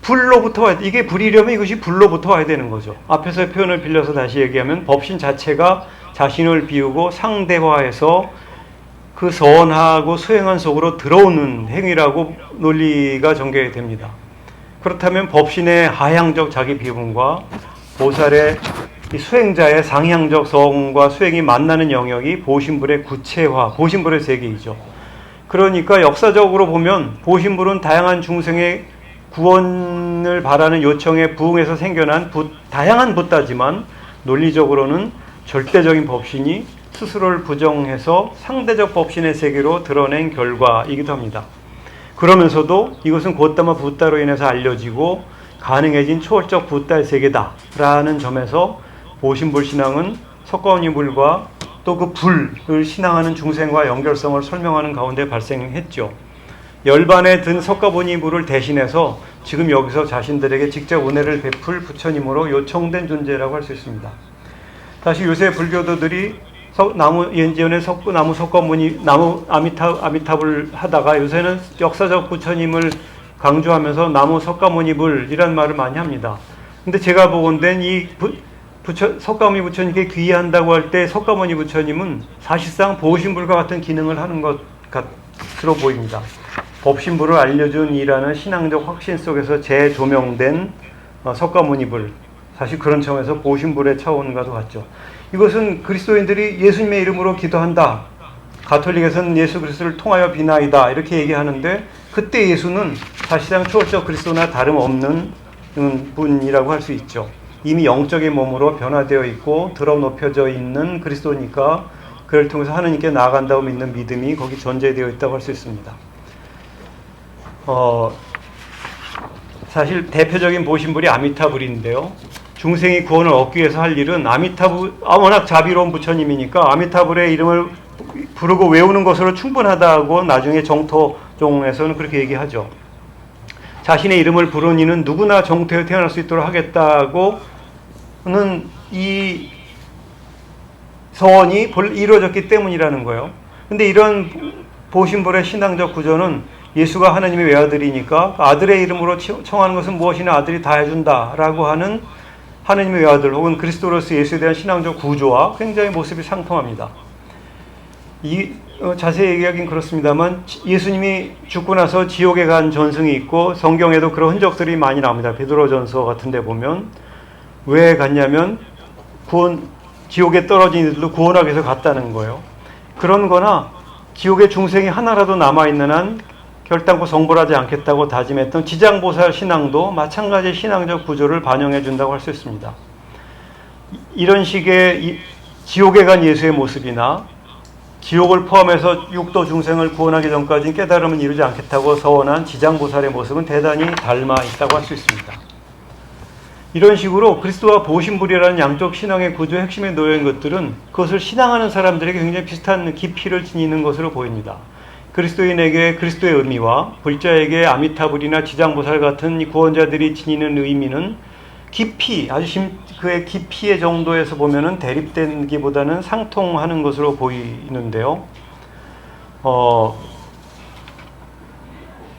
불로부터 와야 돼. 이게 불이려면 이것이 불로부터 와야 되는 거죠. 앞에서의 표현을 빌려서 다시 얘기하면 법신 자체가 자신을 비우고 상대화해서 그 서원하고 수행한 속으로 들어오는 행위라고 논리가 전개됩니다. 그렇다면 법신의 하향적 자기 비움과 보살의 수행자의 상향적 서원과 수행이 만나는 영역이 보신불의 구체화, 보신불의 세계이죠. 그러니까 역사적으로 보면 보신불은 다양한 중생의 구원을 바라는 요청에 부응해서 생겨난 다양한 붓다지만 논리적으로는 절대적인 법신이 스스로를 부정해서 상대적 법신의 세계로 드러낸 결과이기도 합니다. 그러면서도 이것은 곧다마 붓다로 인해서 알려지고 가능해진 초월적 붓다의 세계다라는 점에서 보신불 신앙은 석가모니불과 또 그 불을 신앙하는 중생과 연결성을 설명하는 가운데 발생했죠. 열반에 든 석가모니불을 대신해서 지금 여기서 자신들에게 직접 은혜를 베풀 부처님으로 요청된 존재라고 할 수 있습니다. 다시 요새 불교도들이 예전에 나무 석가모니, 나무 아미타불 하다가 요새는 역사적 부처님을 강조하면서 나무 석가모니불이란 말을 많이 합니다. 근데 제가 보건된 이 석가모니 부처님께 귀의한다고 할 때 석가모니 부처님은 사실상 보신불과 같은 기능을 하는 것 같으로 보입니다. 법신불을 알려준 이라는 신앙적 확신 속에서 재조명된 석가모니불, 사실 그런 점에서 보신불의 차원과도 같죠. 이것은 그리스도인들이 예수님의 이름으로 기도한다, 가톨릭에서는 예수 그리스도를 통하여 비나이다 이렇게 얘기하는데 그때 예수는 사실상 초월적 그리스도나 다름없는 분이라고 할 수 있죠. 이미 영적인 몸으로 변화되어 있고 드러 높여져 있는 그리스도니까 그를 통해서 하느님께 나아간다고 믿는 믿음이 거기 존재되어 있다고 할 수 있습니다. 사실 대표적인 보신불이 아미타불인데요. 중생이 구원을 얻기 위해서 할 일은 워낙 자비로운 부처님이니까 아미타불의 이름을 부르고 외우는 것으로 충분하다고 나중에 정토종에서는 그렇게 얘기하죠. 자신의 이름을 부르는 이는 누구나 정토에 태어날 수 있도록 하겠다고는 이 서원이 이루어졌기 때문이라는 거예요. 근데 이런 보신불의 신앙적 구조는 예수가 하나님의 외아들이니까 아들의 이름으로 청하는 것은 무엇이나 아들이 다 해준다라고 하는 하나님의 외아들 혹은 그리스도로서 예수에 대한 신앙적 구조와 굉장히 모습이 상통합니다. 자세히 얘기하긴 그렇습니다만 예수님이 죽고 나서 지옥에 간 전승이 있고 성경에도 그런 흔적들이 많이 나옵니다. 베드로전서 같은 데 보면 왜 갔냐면 지옥에 떨어진 이들도 구원하기 위해서 갔다는 거예요. 그런 거나 지옥에 중생이 하나라도 남아있는 한 결단코 성불하지 않겠다고 다짐했던 지장보살 신앙도 마찬가지의 신앙적 구조를 반영해 준다고 할 수 있습니다. 이런 식의 지옥에 간 예수의 모습이나 지옥을 포함해서 육도 중생을 구원하기 전까지는 깨달음을 이루지 않겠다고 서원한 지장보살의 모습은 대단히 닮아 있다고 할 수 있습니다. 이런 식으로 그리스도와 보신불이라는 양쪽 신앙의 구조의 핵심에 놓여있는 것들은 그것을 신앙하는 사람들에게 굉장히 비슷한 깊이를 지니는 것으로 보입니다. 그리스도인에게 그리스도의 의미와 불자에게 아미타불이나 지장보살 같은 이 구원자들이 지니는 의미는 깊이, 그의 깊이의 정도에서 보면은 대립된기보다는 상통하는 것으로 보이는데요.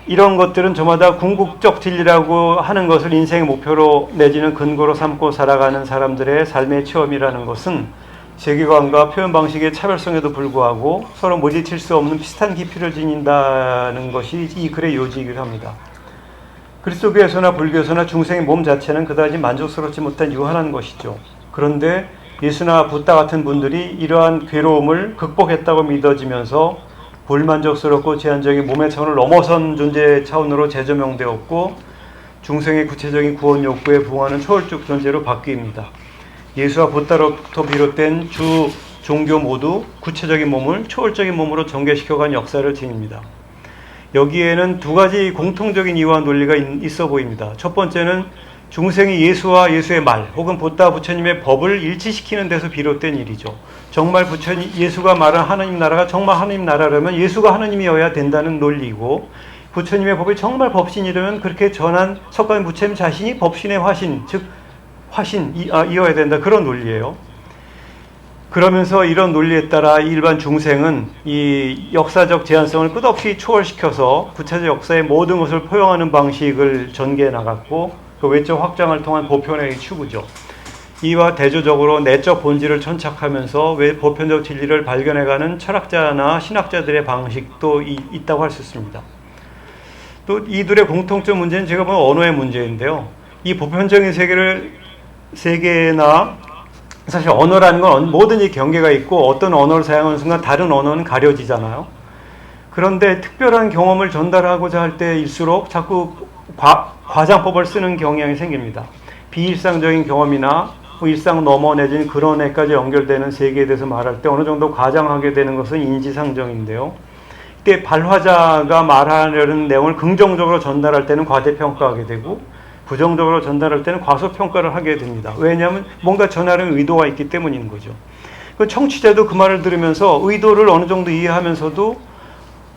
이런 것들은 저마다 궁극적 진리라고 하는 것을 인생의 목표로 내지는 근거로 삼고 살아가는 사람들의 삶의 체험이라는 것은 세계관과 표현 방식의 차별성에도 불구하고 서로 무지칠 수 없는 비슷한 깊이를 지닌다는 것이 이 글의 요지이기도 합니다. 그리스도교에서나 불교에서나 중생의 몸 자체는 그다지 만족스럽지 못한 유한한 것이죠. 그런데 예수나 붓다 같은 분들이 이러한 괴로움을 극복했다고 믿어지면서 불만족스럽고 제한적인 몸의 차원을 넘어선 존재 차원으로 재조명되었고 중생의 구체적인 구원 욕구에 부응하는 초월적 존재로 바뀝니다. 예수와 붓다로부터 비롯된 주 종교 모두 구체적인 몸을 초월적인 몸으로 전개시켜간 역사를 지닙니다. 여기에는 두 가지 공통적인 이유와 논리가 있어 보입니다. 첫 번째는 중생이 예수와 예수의 말 혹은 붓다 부처님의 법을 일치시키는 데서 비롯된 일이죠. 정말 예수가 말한 하나님 나라가 정말 하나님 나라라면 예수가 하나님이어야 된다는 논리이고 부처님의 법이 정말 법신이라면 그렇게 전한 석가모니 부처님 자신이 법신의 화신, 즉 화신이어야 된다. 그런 논리예요. 그러면서 이런 논리에 따라 일반 중생은 이 역사적 제한성을 끝없이 초월시켜서 구체적 역사의 모든 것을 포용하는 방식을 전개해 나갔고 그 외적 확장을 통한 보편의 추구죠. 이와 대조적으로 내적 본질을 천착하면서 왜 보편적 진리를 발견해가는 철학자나 신학자들의 방식도 있다고 할 수 있습니다. 또 이들의 공통점 문제는 제가 보는 언어의 문제인데요. 이 보편적인 세계나 사실 언어라는 건 뭐든지 경계가 있고 어떤 언어를 사용하는 순간 다른 언어는 가려지잖아요. 그런데 특별한 경험을 전달하고자 할 때일수록 자꾸 과장법을 쓰는 경향이 생깁니다. 비일상적인 경험이나 일상 넘어 내지는 그런 애까지 연결되는 세계에 대해서 말할 때 어느 정도 과장하게 되는 것은 인지상정인데요. 이때 발화자가 말하려는 내용을 긍정적으로 전달할 때는 과대평가하게 되고 부정적으로 전달할 때는 과소평가를 하게 됩니다. 왜냐하면 뭔가 전하려는 의도가 있기 때문인 거죠. 그 청취자도 그 말을 들으면서 의도를 어느 정도 이해하면서도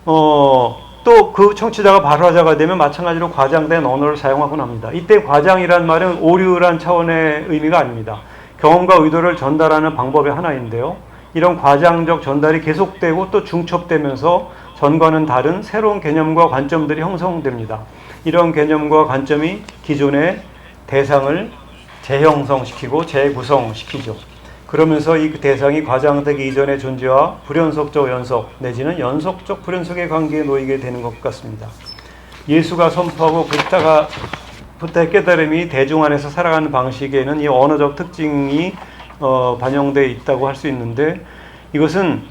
또 그 청취자가 발화자가 되면 마찬가지로 과장된 언어를 사용하곤 합니다. 이때 과장이란 말은 오류란 차원의 의미가 아닙니다. 경험과 의도를 전달하는 방법의 하나인데요. 이런 과장적 전달이 계속되고 또 중첩되면서 전과는 다른 새로운 개념과 관점들이 형성됩니다. 이런 개념과 관점이 기존의 대상을 재형성시키고 재구성시키죠. 그러면서 이 대상이 과장되기 이전의 존재와 불연속적 연속 내지는 연속적 불연속의 관계에 놓이게 되는 것 같습니다. 예수가 선포하고 붓다의 깨달음이 대중 안에서 살아가는 방식에는 이 언어적 특징이 반영되어 있다고 할 수 있는데 이것은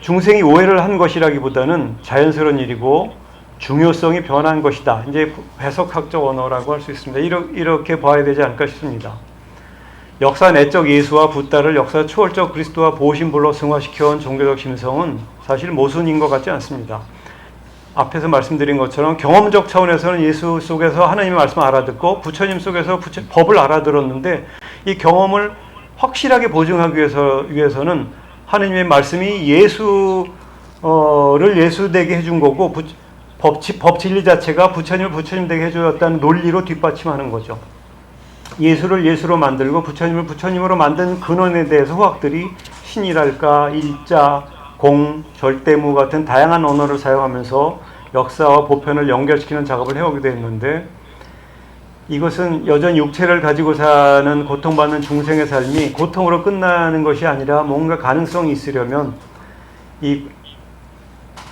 중생이 오해를 한 것이라기보다는 자연스러운 일이고 중요성이 변한 것이다. 이제 해석학적 언어라고 할 수 있습니다. 이렇게 봐야 되지 않을까 싶습니다. 역사 내적 예수와 붓다를 역사 초월적 그리스도와 보신불로 승화시켜온 종교적 심성은 사실 모순인 것 같지 않습니다. 앞에서 말씀드린 것처럼 경험적 차원에서는 예수 속에서 하나님의 말씀을 알아듣고 부처님 속에서 법을 알아들었는데, 이 경험을 확실하게 보증하기 위해서는 하나님의 말씀이 예수를 예수되게 해준 거고, 법 진리 자체가 부처님을 부처님 되게 해주었다는 논리로 뒷받침하는 거죠. 예수를 예수로 만들고 부처님을 부처님으로 만든 근원에 대해서 후학들이 신이랄까, 일자, 공, 절대무 같은 다양한 언어를 사용하면서 역사와 보편을 연결시키는 작업을 해오기도 했는데, 이것은 여전히 육체를 가지고 사는 고통받는 중생의 삶이 고통으로 끝나는 것이 아니라 뭔가 가능성이 있으려면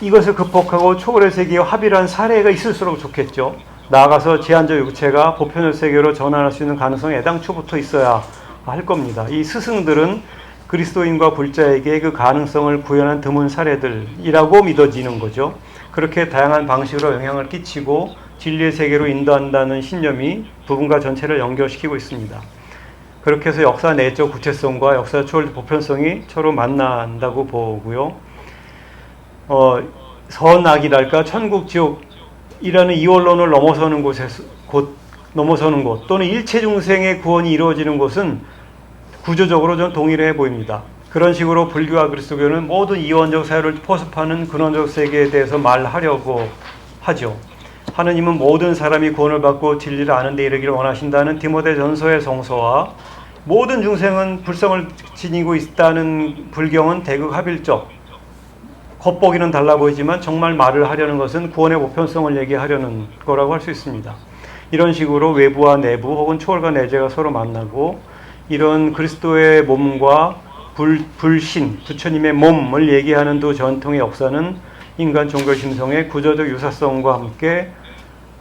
이것을 극복하고 초월의 세계에 합일한 사례가 있을수록 좋겠죠. 나아가서 제한적 육체가 보편의 세계로 전환할 수 있는 가능성이 애당초부터 있어야 할 겁니다. 이 스승들은 그리스도인과 불자에게 그 가능성을 구현한 드문 사례들이라고 믿어지는 거죠. 그렇게 다양한 방식으로 영향을 끼치고 진리의 세계로 인도한다는 신념이 부분과 전체를 연결시키고 있습니다. 그렇게 해서 역사 내적 구체성과 역사 초월 보편성이 서로 만난다고 보고요. 선악이랄까, 천국 지옥이라는 이원론을 넘어서는 곳 또는 일체 중생의 구원이 이루어지는 곳은 구조적으로 좀 동일해 보입니다. 그런 식으로 불교와 그리스도교는 모든 이원적 사유를 포섭하는 근원적 세계에 대해서 말하려고 하죠. 하느님은 모든 사람이 구원을 받고 진리를 아는 데 이르기를 원하신다는 디모데전서의 성서와 모든 중생은 불성을 지니고 있다는 불경은 대극합일적, 겉보기는 달라 보이지만 정말 말을 하려는 것은 구원의 보편성을 얘기하려는 거라고 할 수 있습니다. 이런 식으로 외부와 내부 혹은 초월과 내재가 서로 만나고, 이런 그리스도의 몸과 불신, 부처님의 몸을 얘기하는 두 전통의 역사는 인간 종교 심성의 구조적 유사성과 함께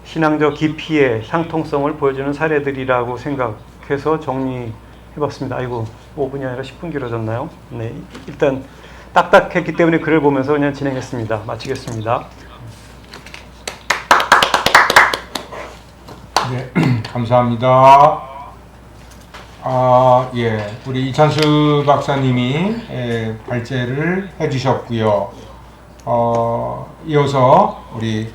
신앙적 깊이의 상통성을 보여주는 사례들이라고 생각해서 정리해봤습니다. 아이고, 5분이 아니라 10분 길어졌나요? 네, 일단 딱딱했기 때문에 글을 보면서 그냥 진행했습니다. 마치겠습니다. 네, 감사합니다. 우리 이찬수 박사님이 발제를 해주셨고요. 이어서 우리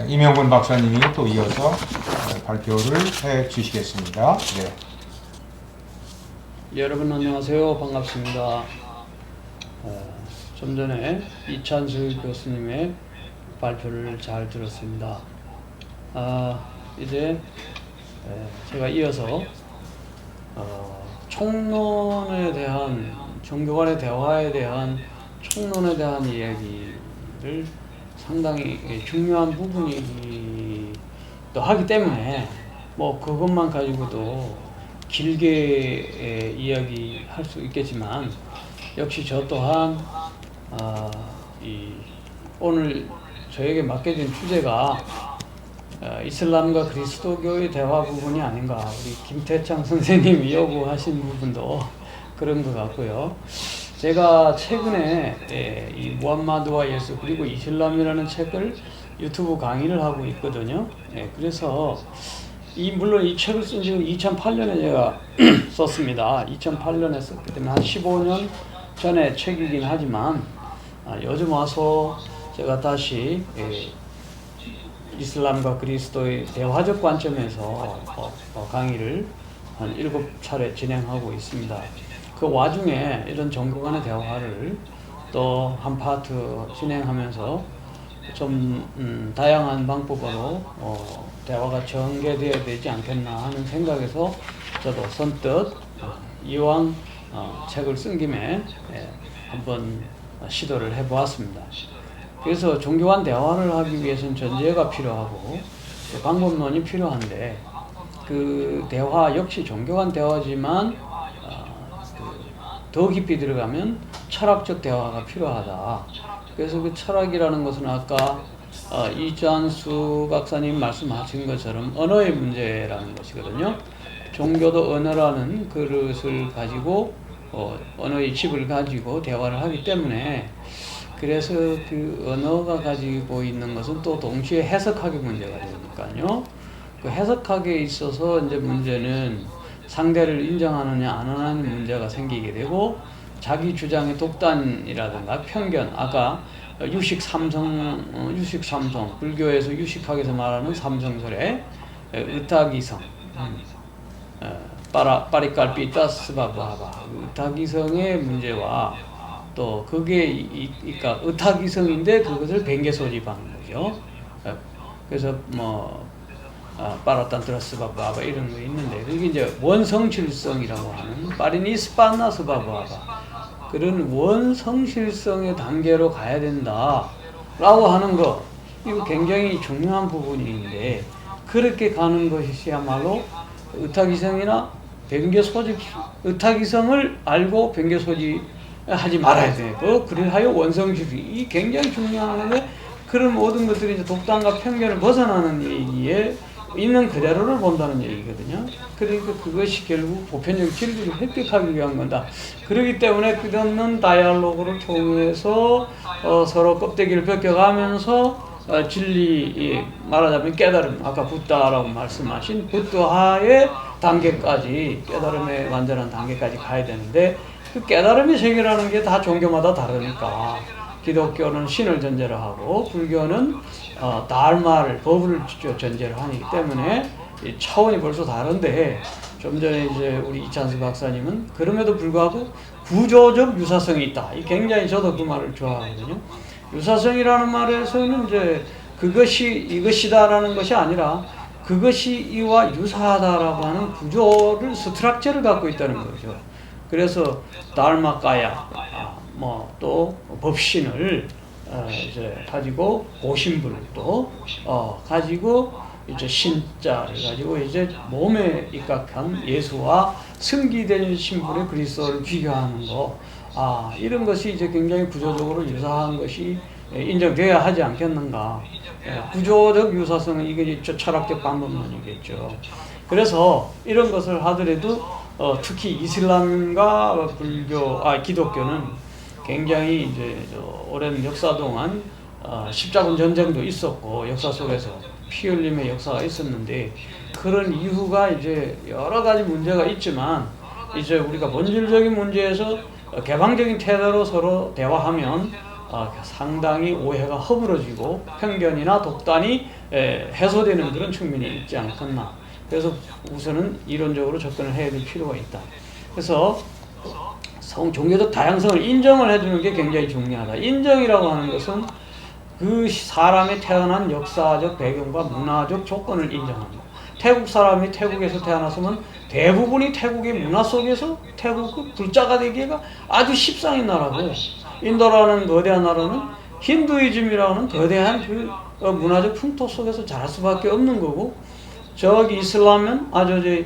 임영근 박사님이 또 이어서 발표를 해주시겠습니다. 네. 여러분 안녕하세요. 반갑습니다. 좀 전에 이찬수 교수님의 발표를 잘 들었습니다. 이제 제가 이어서 총론에 대한, 종교 간의 대화에 대한 총론에 대한 이야기를 상당히 중요한 부분이 또 하기 때문에 뭐 그것만 가지고도 길게 이야기할 수 있겠지만, 역시 저 또한 오늘 저에게 맡겨진 주제가 이슬람과 그리스도교의 대화 부분이 아닌가, 우리 김태창 선생님이 요구하신 부분도 그런 것 같고요. 제가 최근에 이 무함마드와 예수 그리고 이슬람이라는 책을 유튜브 강의를 하고 있거든요. 그래서 물론 이 책을 쓴 지는 2008년에 제가 썼습니다. 2008년에 썼기 때문에 한 15년 전에 책이긴 하지만, 요즘 와서 제가 다시 이슬람과 그리스도의 대화적 관점에서 강의를 한 7차례 진행하고 있습니다. 그 와중에 이런 종교 간의 대화를 또 한 파트 진행하면서 좀 다양한 방법으로 대화가 전개되어야 되지 않겠나 하는 생각에서 저도 선뜻 이왕 책을 쓴 김에 한번 시도를 해보았습니다. 그래서 종교 간 대화를 하기 위해서는 전제가 필요하고 방법론이 필요한데, 그 대화 역시 종교 간 대화지만 더 깊이 들어가면 철학적 대화가 필요하다. 그래서 그 철학이라는 것은 아까 이찬수 박사님 말씀하신 것처럼 언어의 문제라는 것이거든요. 종교도 언어라는 그릇을 가지고 언어의 칩을 가지고 대화를 하기 때문에, 그래서 그 언어가 가지고 있는 것은 또 동시에 해석하기 문제가 되니까요. 그 해석하기에 있어서 이제 문제는 상대를 인정하느냐 안 하느냐는 문제가 생기게 되고, 자기 주장의 독단이라든가 편견, 아까 유식 삼성, 불교에서 유식학에서 말하는 삼성설의 의타기성, 빠리깔피타 스바바바, 의타기성의 문제와 또 그게 그러니까 의타기성인데 그것을 뱅개소집하는 거죠. 그래서 뭐 빠라탄트라스바바바 이런 거 있는데 그게 이제 원성실성이라고 하는 파리니스파나스바바바 그런 원성실성의 단계로 가야 된다라고 하는 거 이거 굉장히 중요한 부분인데 그렇게 가는 것이야말로 의타기성이나 뱅개소집 의타기성을 알고 뱅개소집 하지 말아야 되고 그래하여 원성실이 이 굉장히 중요한 건데 그런 모든 것들이 이제 독단과 편견을 벗어나는 얘기에 있는 그대로를 본다는 얘기거든요. 그러니까 그것이 결국 보편적 진리를 획득하기 위한 거다. 그렇기 때문에 끝없는 다이알로그를 통해서 서로 껍데기를 벗겨가면서 진리 말하자면 깨달음 아까 붓다라고 말씀하신 부드하의 단계까지 깨달음의 완전한 단계까지 가야 되는데 그 깨달음의 세계라는 게 다 종교마다 다르니까 기독교는 신을 전제로 하고 불교는 달마를 법을 전제로 하기 때문에 차원이 벌써 다른데 좀 전에 이제 우리 이찬수 박사님은 그럼에도 불구하고 구조적 유사성이 있다. 굉장히 저도 그 말을 좋아하거든요. 유사성이라는 말에서는 이제 그것이 이것이다라는 것이 아니라 그것이 이와 유사하다라고 하는 구조를 스트럭처를 갖고 있다는 거죠. 그래서 달마가야 뭐 또 법신을 이제 가지고 고신불도 가지고 이제 신자를 가지고 이제 몸에 입각한 예수와 승기된 신분의 그리스도를 비교하는 거 이런 것이 이제 굉장히 구조적으로 유사한 것이 인정돼야 하지 않겠는가. 구조적 유사성은 이게 철학적 방법론이겠죠. 그래서 이런 것을 하더라도 특히 이슬람과 기독교는 굉장히 이제 오랜 역사 동안 십자군 전쟁도 있었고 역사 속에서 피 흘림의 역사가 있었는데 그런 이유가 이제 여러 가지 문제가 있지만 이제 우리가 본질적인 문제에서 개방적인 태도로 서로 대화하면 상당히 오해가 허물어지고 편견이나 독단이 해소되는 그런 측면이 있지 않겠나. 그래서 우선은 이론적으로 접근을 해야 될 필요가 있다. 그래서 종교적 다양성을 인정을 해주는 게 굉장히 중요하다. 인정이라고 하는 것은 그 사람이 태어난 역사적 배경과 문화적 조건을 인정합니다. 태국 사람이 태국에서 태어났으면 대부분이 태국의 문화 속에서 태국 불자가 되기가 아주 십상인 나라고 인도라는 거대한 나라는 힌두이즘이라는 거대한 그 문화적 풍토 속에서 자랄 수밖에 없는 거고 저기 이슬람은 아주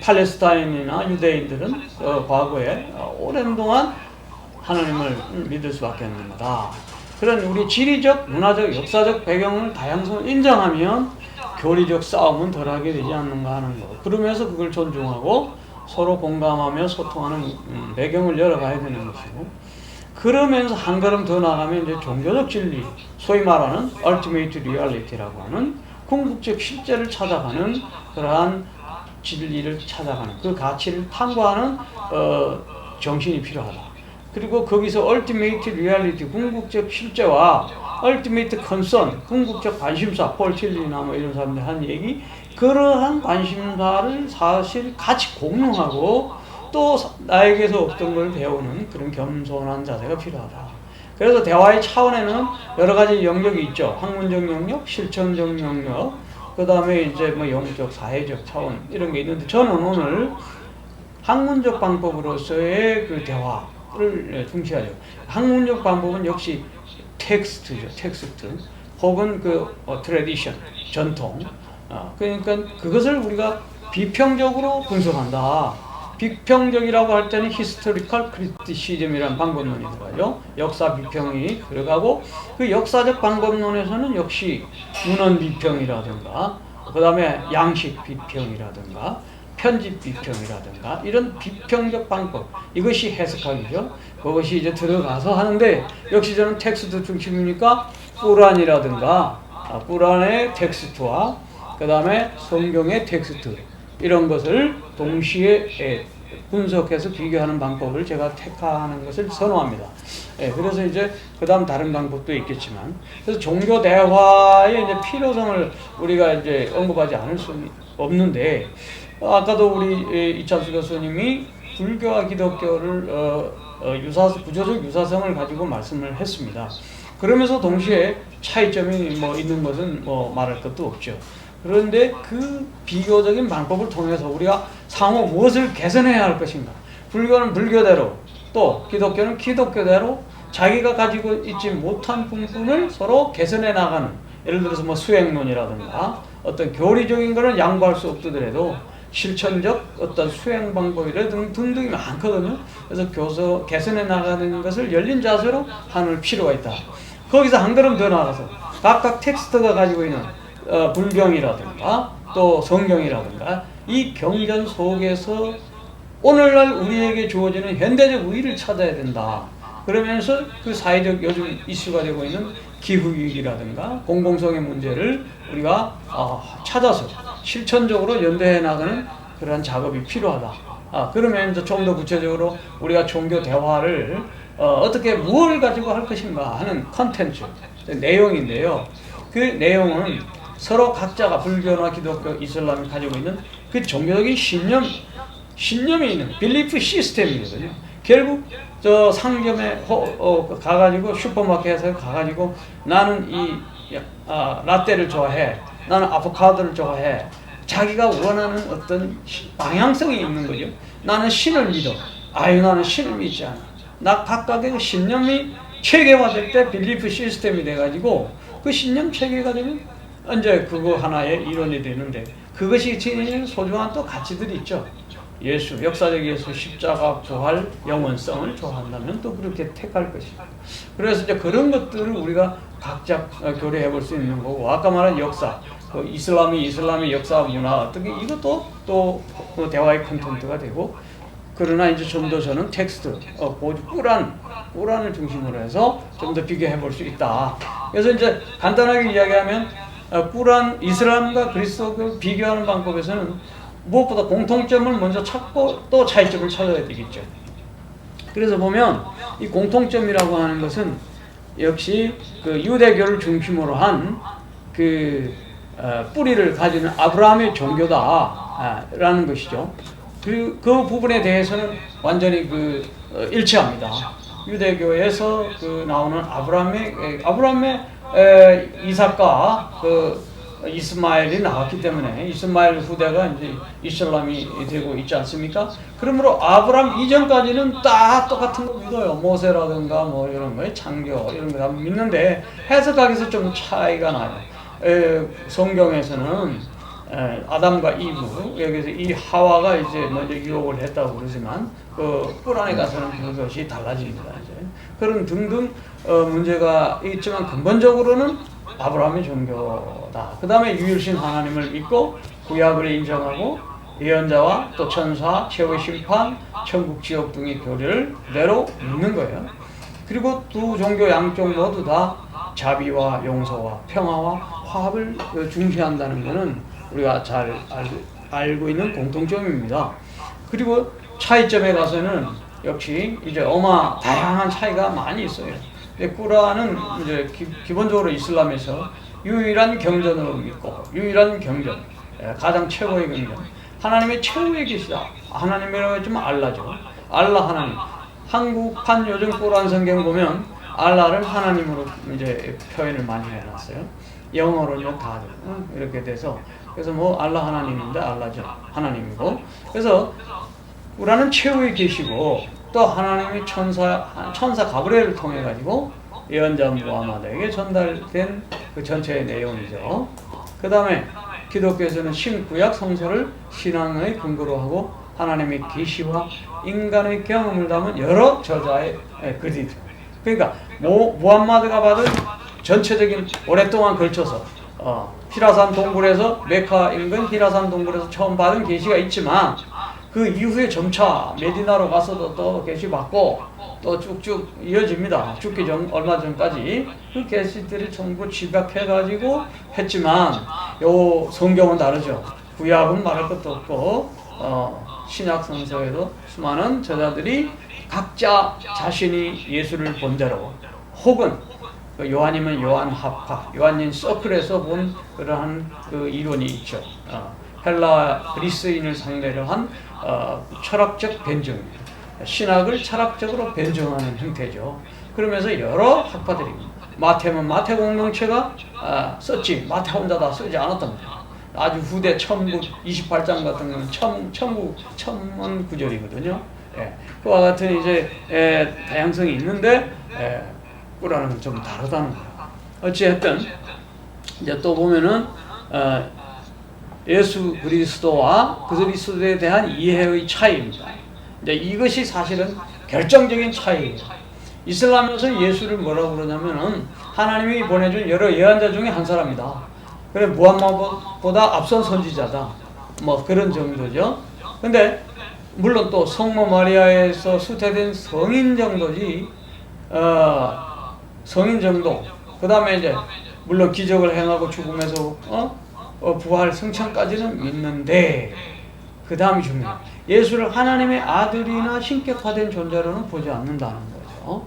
팔레스타인이나 유대인들은 과거에 오랜 동안 하나님을 믿을 수밖에 없는 거다. 그런 우리 지리적, 문화적, 역사적 배경을 다양성을 인정하면 교리적 싸움은 덜하게 되지 않는가 하는 거. 그러면서 그걸 존중하고 서로 공감하며 소통하는 배경을 열어가야 되는 것이고 그러면서 한 걸음 더 나가면 이제 종교적 진리, 소위 말하는 ultimate reality라고 하는 궁극적 실제를 찾아가는 그러한 진리를 찾아가는 그 가치를 탐구하는 정신이 필요하다. 그리고 거기서 ultimate reality 궁극적 실제와 ultimate concern 궁극적 관심사 폴 틸리나 뭐 이런 사람들 하는 얘기 그러한 관심사를 사실 같이 공유하고 또 나에게서 없던 걸 배우는 그런 겸손한 자세가 필요하다. 그래서 대화의 차원에는 여러 가지 영역이 있죠. 학문적 영역, 실천적 영역, 그 다음에 이제 뭐 영적, 사회적 차원 이런 게 있는데 저는 오늘 학문적 방법으로서의 그 대화를 중시하죠. 학문적 방법은 역시 텍스트죠. 텍스트 혹은 그 트래디션, 전통. 그러니까 그것을 우리가 비평적으로 분석한다. 비평적이라고 할 때는 히스토리컬 크리티시즘이라는 방법론이 들어가죠. 역사 비평이 들어가고 그 역사적 방법론에서는 역시 문헌 비평이라든가 그 다음에 양식 비평이라든가 편집 비평이라든가 이런 비평적 방법 이것이 해석학이죠. 그것이 이제 들어가서 하는데 역시 저는 텍스트 중심이니까 꾸란이라든가 꾸란의 텍스트와 그 다음에 성경의 텍스트 이런 것을 동시에 분석해서 비교하는 방법을 제가 택하는 것을 선호합니다. 예, 그래서 이제 그다음 다른 방법도 있겠지만, 그래서 종교 대화의 이제 필요성을 우리가 이제 언급하지 않을 수 없는데, 아까도 우리 이찬수 교수님이 불교와 기독교를 구조적 유사성을 가지고 말씀을 했습니다. 그러면서 동시에 차이점이 뭐 있는 것은 뭐 말할 것도 없죠. 그런데 그 비교적인 방법을 통해서 우리가 상호 무엇을 개선해야 할 것인가? 불교는 불교대로, 또 기독교는 기독교대로 자기가 가지고 있지 못한 부분을 서로 개선해 나가는, 예를 들어서 뭐 수행론이라든가 어떤 교리적인 거는 양보할 수 없더라도 실천적 어떤 수행 방법이라든가 등등이 많거든요. 그래서 개선해 나가는 것을 열린 자세로 하는 필요가 있다. 거기서 한 걸음 더 나가서 각각 텍스트가 가지고 있는 불경이라든가 또 성경이라든가 이 경전 속에서 오늘날 우리에게 주어지는 현대적 의의를 찾아야 된다. 그러면서 그 사회적 요즘 이슈가 되고 있는 기후위기라든가 공공성의 문제를 우리가 찾아서 실천적으로 연대해 나가는 그러한 작업이 필요하다. 그러면 이제 좀 더 구체적으로 우리가 종교 대화를 어떻게 무엇을 가지고 할 것인가 하는 컨텐츠, 내용인데요. 그 내용은 서로 각자가 불교나 기독교, 이슬람이 가지고 있는 그 종교적인 신념이 있는 빌리프 시스템이거든요. 결국 저 상점에 가가지고 슈퍼마켓에 가가지고 나는 이 라떼를 좋아해, 나는 아보카도를 좋아해. 자기가 원하는 어떤 방향성이 있는 거죠. 나는 신을 믿어. 나는 신을 믿지 않아. 나 각각의 그 신념이 체계화될 때 빌리프 시스템이 돼가지고 그 신념 체계가 되면 이제 그거 하나의 이론이 되는데, 그것이 지니는 소중한 또 가치들이 있죠. 예수, 역사적 예수, 십자가, 부활, 영원성을 좋아한다면 또 그렇게 택할 것이죠. 그래서 이제 그런 것들을 우리가 각자 교류해 볼 수 있는 거고, 아까 말한 역사, 이슬람의 역사, 문화, 어떻게 이것도 또 대화의 콘텐츠가 되고, 그러나 이제 좀 더 저는 텍스트, 꾸란을 중심으로 해서 좀 더 비교해 볼 수 있다. 그래서 이제 간단하게 이야기하면 꾸란, 이슬람과 그리스도교를 비교하는 방법에서는 무엇보다 공통점을 먼저 찾고 또 차이점을 찾아야 되겠죠. 그래서 보면 이 공통점이라고 하는 것은 역시 그 유대교를 중심으로 한 그 뿌리를 가지는 아브라함의 종교다라는 것이죠. 그 부분에 대해서는 완전히 일치합니다. 유대교에서 나오는 아브라함의 이삭과 이스마엘이 나왔기 때문에 이스마엘 후대가 이제 이슬람이 되고 있지 않습니까? 그러므로 아브라함 이전까지는 다 똑같은 거 믿어요. 모세라든가 뭐 이런 거에 창조 이런 거 다 믿는데 해석하기에서 좀 차이가 나요. 성경에서는 아담과 이브, 여기서 이 하와가 이제 먼저 유혹을 했다고 그러지만 꾸란에 가서는 그것이 달라집니다. 이제 그런 등등 문제가 있지만 근본적으로는 아브라함의 종교다. 그 다음에 유일신 하나님을 믿고 구약을 인정하고 예언자와 또 천사, 최후의 심판, 천국 지옥 등의 교리를 그대로 믿는 거예요. 그리고 두 종교 양쪽 모두 다 자비와 용서와 평화와 화합을 중시한다는 것은 우리가 잘 알고 있는 공통점입니다. 그리고 차이점에 가서는 역시 이제 다양한 차이가 많이 있어요. 꾸란은 이제 기본적으로 이슬람에서 유일한 경전으로 믿고, 유일한 경전, 가장 최고의 경전, 하나님의 최후의 계시다. 하나님이라고 했지만 알라죠. 알라 하나님. 한국판 요즘 꾸란 성경 보면 알라를 하나님으로 이제 표현을 많이 해놨어요. 영어로는 다 이렇게 돼서, 그래서 알라 하나님인데 알라죠. 하나님이고. 그래서 꾸란은 최후의 계시고, 또 하나님의 천사 가브리엘을 통해 가지고 예언자 무하마드에게 전달된 그 전체의 내용이죠. 그 다음에 기독교에서는 신구약 성서를 신앙의 근거로 하고 하나님의 계시와 인간의 경험을 담은 여러 저자의 글이죠. 그러니까 무함마드가 받은 전체적인 오랫동안 걸쳐서 히라산 동굴에서 메카 인근 히라산 동굴에서 처음 받은 계시가 있지만 그 이후에 점차 메디나로 가서도 또 계시 받고 또 쭉쭉 이어집니다. 죽기 얼마 전까지 그 계시들이 전부 집약해가지고 했지만 요 성경은 다르죠. 구약은 말할 것도 없고 신약 성서에도 수많은 저자들이 각자 자신이 예수를 본 대로 혹은 요한이면 요한 합파, 요한인 서클에서 본 그러한 그 이론이 있죠. 헬라 그리스인을 상대로 한 철학적 변증입니다. 신학을 철학적으로 변증하는 형태죠. 그러면서 여러 학파들입니다. 마태는 마태 공동체가 썼지 마태 혼자 다 쓰지 않았던 거예요. 아주 후대 천국 28장 같은 경우는 천문 구절이거든요. 예, 그와 같은 이제 다양성이 있는데 꾸라는 좀 다르다는 거예요. 어찌했든 이제 또 보면은 예수 그리스도와 그리스도에 대한 이해의 차이입니다. 이제 이것이 사실은 결정적인 차이예요. 이슬람에서 예수를 뭐라고 그러냐면은 하나님이 보내준 여러 예언자 중에 한 사람이다. 그래 무함마드보다 앞선 선지자다. 뭐 그런 정도죠. 근데 물론 또 성모 마리아에서 수태된 성인 정도지. 성인 정도. 그다음에 이제 물론 기적을 행하고 죽음에서 부활 승천까지는 믿는데 그 다음이 중요해요. 예수를 하나님의 아들이나 신격화된 존재로는 보지 않는다는 거죠.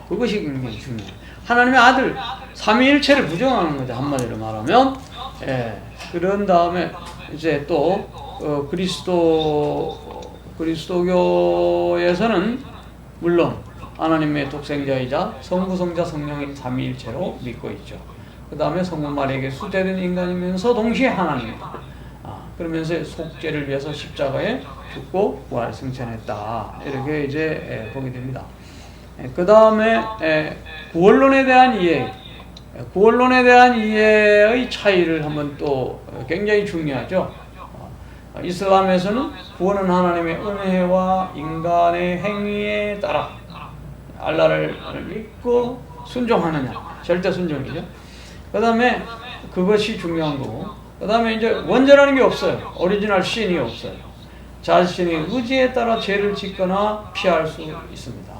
그것이 굉장히 중요해요. 하나님의 아들, 삼위일체를 부정하는 거죠. 한마디로 말하면. 예, 그런 다음에 이제 또 그리스도교에서는 물론 하나님의 독생자이자 성부, 성자, 성령인 삼위일체로 믿고 있죠. 그 다음에 성모 마리아에게 수태된 인간이면서 동시에 하나님이다. 그러면서 속죄를 위해서 십자가에 죽고 부활 승천했다. 이렇게 이제 보게 됩니다. 그 다음에 구원론에 대한 이해, 구원론에 대한 이해의 차이를 한번 또 굉장히 중요하죠. 이슬람에서는 구원은 하나님의 은혜와 인간의 행위에 따라 알라를 믿고 순종하느냐, 절대 순종이죠. 그 다음에 그것이 중요한 거고, 그 다음에 이제 원전하는 게 없어요. 오리지널 신이 없어요. 자신의 의지에 따라 죄를 짓거나 피할 수 있습니다.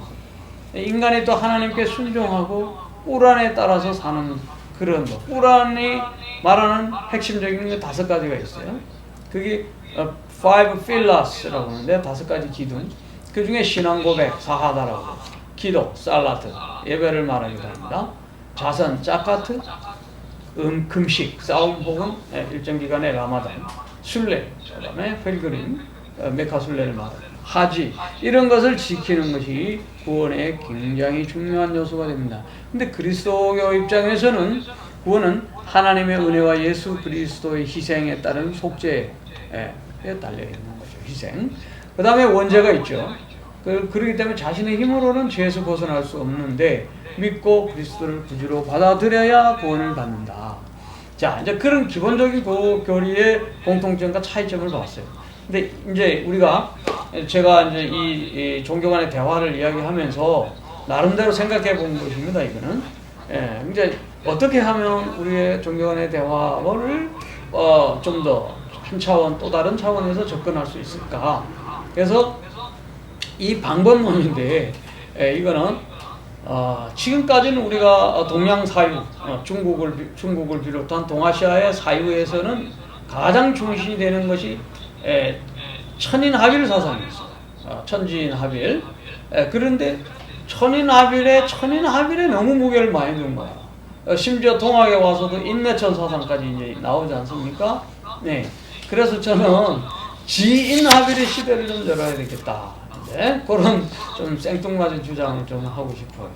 인간이 또 하나님께 순종하고 꾸란에 따라서 사는 그런 거. 꾸란이 말하는 핵심적인 게 5가지가 있어요. 그게 five pillars,라고 하는데 5가지 기둥. 그 중에 신앙 고백, 사하다라고 해요. 기도, 살라트, 예배를 말하기도 합니다. 자선, 짜카트, 금식, 싸움 혹은 일정 기간의 라마단, 순례, 그 다음에 필그림, 메카 순례를 말합니다. 하지, 이런 것을 지키는 것이 구원의 굉장히 중요한 요소가 됩니다. 근데 그리스도교 입장에서는 구원은 하나님의 은혜와 예수 그리스도의 희생에 따른 속죄에 달려있는 거죠. 희생. 그 다음에 원죄가 있죠. 그렇기 때문에 자신의 힘으로는 죄에서 벗어날 수 없는데 믿고 그리스도를 구주로 받아들여야 구원을 받는다. 자, 이제 그런 기본적인 교리의 공통점과 차이점을 봤어요. 근데 이제 제가 이제 이 종교 간의 대화를 이야기하면서 나름대로 생각해 본 것입니다. 이거는 이제 어떻게 하면 우리의 종교 간의 대화를 좀 더 한 차원 또 다른 차원에서 접근할 수 있을까? 그래서 이 방법론인데 이거는 지금까지는 우리가 동양 사유, 중국을 비롯한 동아시아의 사유에서는 가장 중심이 되는 것이 천인합일 사상이었어요. 천지인합일. 그런데 천인합일에 너무 무게를 많이 둔 거야. 심지어 동학에 와서도 인내천 사상까지 이제 나오지 않습니까? 네. 그래서 저는 지인합일의 시대를 좀 열어야 되겠다. 네? 그런 좀 생뚱맞은 주장을 좀 하고 싶어요.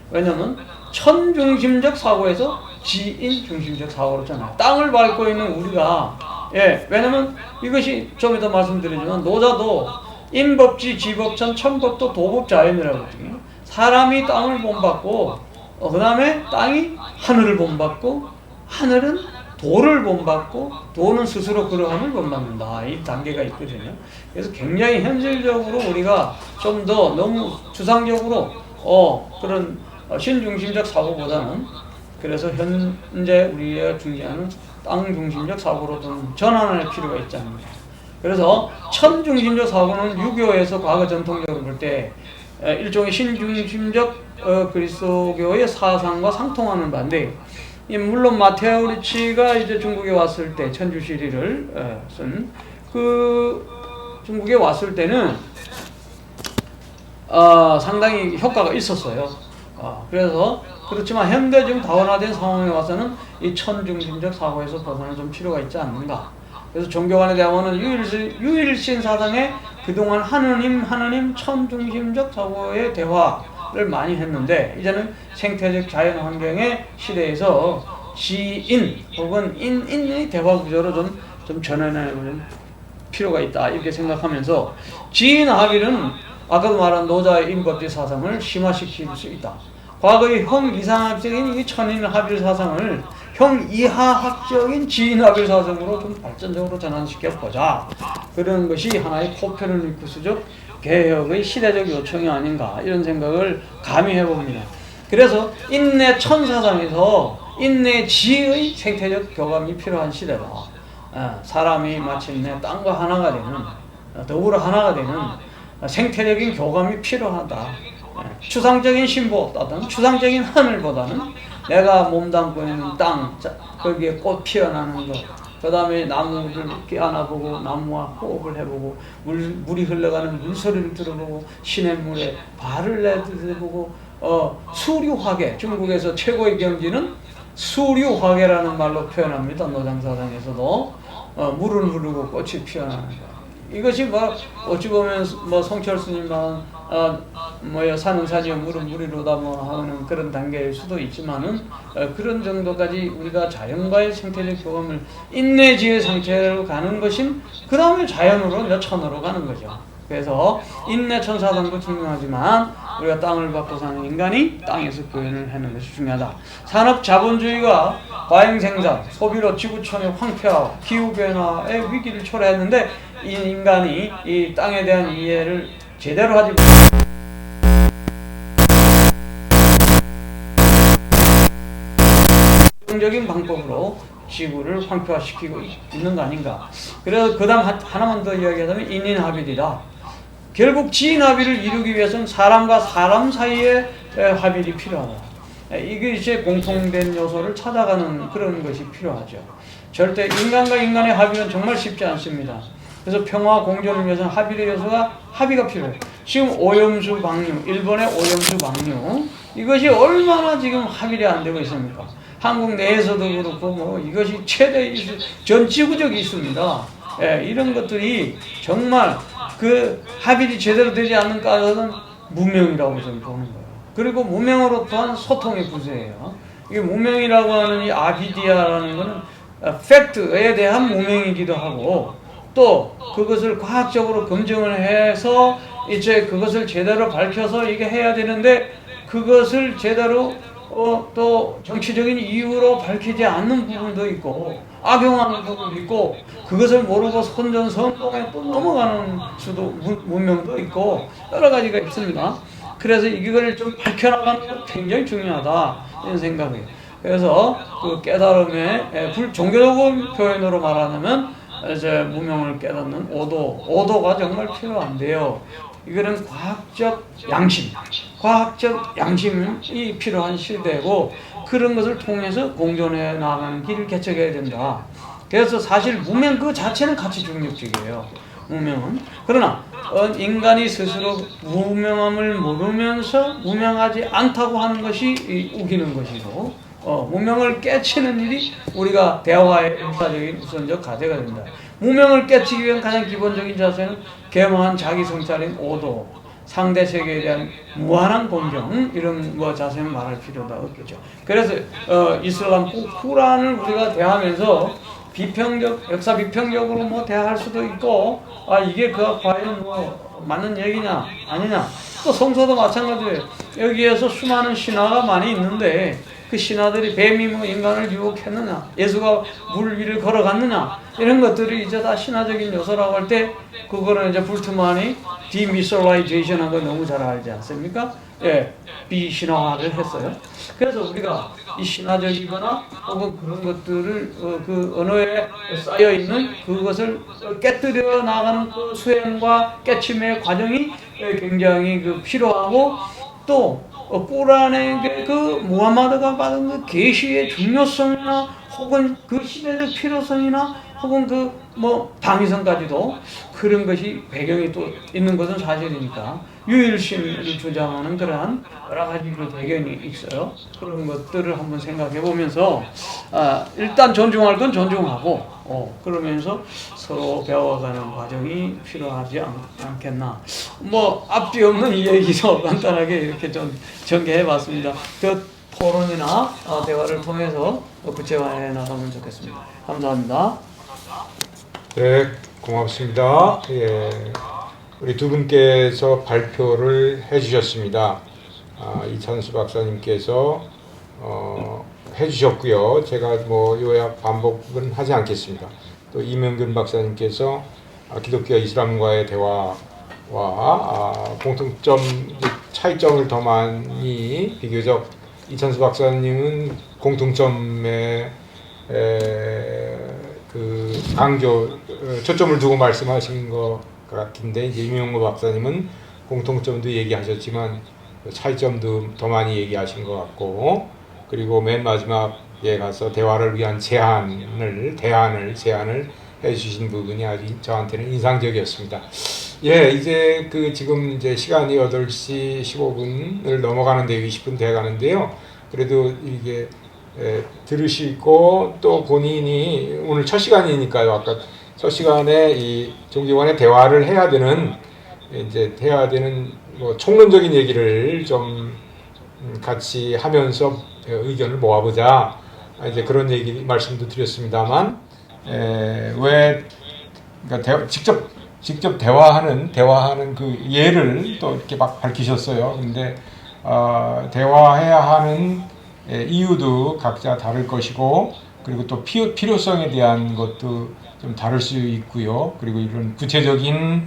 왜냐면 천중심적 사고에서 지인중심적 사고로 잖아요. 땅을 밟고 있는 우리가 왜냐면 이것이 좀 이따 말씀드리지만 노자도 인법지 지법천 천법도 도법자연이라고 하거든요. 사람이 땅을 본받고 그 다음에 땅이 하늘을 본받고 하늘은 도를 본받고 도는 스스로 그러함을 본받는다. 이 단계가 있거든요. 그래서 굉장히 현실적으로 우리가 좀 더 너무 추상적으로 그런 신중심적 사고보다는 그래서 현재 우리가 중요한 땅 중심적 사고로 좀 전환할 필요가 있지 않습니까? 그래서 천중심적 사고는 유교에서 과거 전통적으로 볼 때 일종의 신중심적 그리스도교의 사상과 상통하는 바인데, 물론 마테오 리치가 이제 중국에 왔을 때 천주시리를 쓴 그 중국에 왔을 때는 상당히 효과가 있었어요. 그래서 그렇지만 현대 지금 다원화된 상황에 와서는 이 천중심적 사고에서 벗어날 좀 필요가 있지 않는가. 그래서 종교 간의 대화는 유일신 사상에 그동안 하느님 천중심적 사고의 대화를 많이 했는데, 이제는 생태적 자연 환경의 시대에서 지인 혹은 인의 대화 구조로 좀 전환해볼 필요가 있다, 이렇게 생각하면서 지인 합의는 아까도 말한 노자의 인법지 사상을 심화시킬 수 있다. 과거의 형 이상학적인 이 천인 합일 사상을 형 이하학적인 지인 합일 사상으로 좀 발전적으로 전환시켜 보자. 그런 것이 하나의 코페르니쿠스적 개혁의 시대적 요청이 아닌가, 이런 생각을 감히 해봅니다. 그래서 인내 천사상에서 인내 지의 생태적 교감이 필요한 시대다. 사람이 마침내 땅과 하나가 되는, 더불어 하나가 되는 생태적인 교감이 필요하다. 추상적인 신보 또는 추상적인 하늘보다는 내가 몸담고 있는 땅, 거기에 꽃 피어나는 것, 그 다음에 나무를 이렇게 안아보고 나무와 호흡을 해보고 물이 흘러가는 물소리를 들어보고 시냇물에 발을 내딛어보고 수류화계, 중국에서 최고의 경지는 수류화계라는 말로 표현합니다. 노장사상에서도 물을 흐르고 꽃이 피어나는 것. 이것이 어찌 보면 성철스님만 산은 산이요 물은 물이로다 하는 그런 단계일 수도 있지만은, 그런 정도까지 우리가 자연과의 생태적 교감을 인내지의 상태로 가는 것인, 그 다음에 자연으로 여천으로 가는 거죠. 그래서 인내천사상도 중요하지만 우리가 땅을 받고 사는 인간이 땅에서 구현을 하는 것이 중요하다. 산업 자본주의가 과잉생산, 소비로 지구촌의 황폐화, 기후변화의 위기를 초래했는데, 이 인간이 이 땅에 대한 이해를 제대로 하지 적인 방법으로 지구를 황폐화시키고 있는 거 아닌가. 그래서 그 다음 하나만 더 이야기하자면 인인합일이다. 결국 지인합의를 이루기 위해서는 사람과 사람 사이의 합일이 필요하다. 이게 이제 공통된 요소를 찾아가는 그런 것이 필요하죠. 절대 인간과 인간의 합의는 정말 쉽지 않습니다. 그래서 평화 공존을 위해서는 합의의 요소가 합의가 필요해요. 지금 오염수 방류, 일본의 오염수 방류, 이것이 얼마나 지금 합의가 안 되고 있습니까? 한국 내에서도 그렇고 이것이 최대 전 지구적 이슈입니다. 이런 것들이 정말 그 합의가 제대로 되지 않는 까닭은 무명이라고 저는 보는 거예요. 그리고 무명으로 또한 소통의 부재예요. 이게 무명이라고 하는 이 아비디아라는 것은 팩트에 대한 무명이기도 하고, 또 그것을 과학적으로 검증을 해서 이제 그것을 제대로 밝혀서 이게 해야 되는데, 그것을 제대로 또 정치적인 이유로 밝히지 않는 부분도 있고 악용하는 부분도 있고, 그것을 모르고 선전선동에 또 넘어가는 수도 문명도 있고 여러 가지가 있습니다. 그래서 이걸 좀 밝혀나가는 게 굉장히 중요하다, 이런 생각이에요. 그래서 그 깨달음의 종교적인 표현으로 말하자면 이제 무명을 깨닫는 오도가 정말 필요한데요. 이거는 과학적 양심이 필요한 시대고, 그런 것을 통해서 공존해 나가는 길을 개척해야 된다. 그래서 사실 무명 그 자체는 가치 중립적이에요. 무명은. 그러나 인간이 스스로 무명함을 모르면서 무명하지 않다고 하는 것이 우기는 것이고, 무명을 깨치는 일이 우리가 대화의 역사적인 우선적 과제가 된다. 무명을 깨치기 위한 가장 기본적인 자세는 겸허한 자기 성찰인 오도, 상대 세계에 대한 무한한 공경, 이런 자세는 말할 필요가 없겠죠. 그래서 이슬람 쿠란을 우리가 대하면서 역사 비평적으로 대할 수도 있고, 이게 과연 맞는 얘기냐 아니냐. 또 성서도 마찬가지예요. 여기에서 수많은 신화가 많이 있는데 그 신화들이 뱀이 인간을 유혹했느냐, 예수가 물 위를 걸어갔느냐, 이런 것들이 이제 다 신화적인 요소라고 할 때, 그거는 이제 불트만이 디미솔라이제이션 한 거 너무 잘 알지 않습니까? 비신화화를 했어요. 그래서 우리가 이 신화적이거나 혹은 그런 것들을 그 언어에 쌓여있는 그것을 깨뜨려 나가는 그 수행과 깨침의 과정이 굉장히 필요하고, 또 꾸란의 그 무함마드가 받은 그 계시의 중요성이나 혹은 그 시대적 필요성이나 혹은 그 뭐 당위성까지도 그런 것이 배경이 또 있는 것은 사실이니까 유일신을 주장하는 그러한 여러 가지 그 배경이 있어요. 그런 것들을 한번 생각해 보면서 일단 존중할 건 존중하고 그러면서 서로 배워가는 과정이 필요하지 않겠나. 뭐 앞뒤 없는 이 얘기죠. 간단하게 이렇게 좀 전개해 봤습니다. 그 토론이나 대화를 통해서 구체화해 나가면 좋겠습니다. 감사합니다. 네, 고맙습니다. 예, 우리 두 분께서 발표를 해주셨습니다. 이찬수 박사님께서 해주셨고요. 제가 뭐 요약 반복은 하지 않겠습니다. 또 이명근 박사님께서 기독교 이슬람과의 대화와 공통점, 차이점을 더 많이 비교적 이찬수 박사님은 공통점에 그 초점을 두고 말씀하신 것 같은데, 이제 이명근 박사님은 공통점도 얘기하셨지만 차이점도 더 많이 얘기하신 것 같고, 그리고 맨 마지막에 가서 대화를 위한 제안을 해주신 부분이 아주 저한테는 인상적이었습니다. 예, 이제 지금 이제 시간이 8시 15분을 넘어가는데 20분 돼 가는데요. 그래도 이게 들으시고 또 본인이 오늘 첫 시간이니까요. 아까 첫 시간에 이 종교간의 대화를 해야 되는 뭐 총론적인 얘기를 좀 같이 하면서 의견을 모아보자. 이제 그런 말씀도 드렸습니다만, 그러니까 직접 대화하는 그 예를 또 이렇게 막 밝히셨어요. 근데 대화해야 하는 이유도 각자 다를 것이고, 그리고 또 필요성에 대한 것도 좀 다를 수 있고요. 그리고 이런 구체적인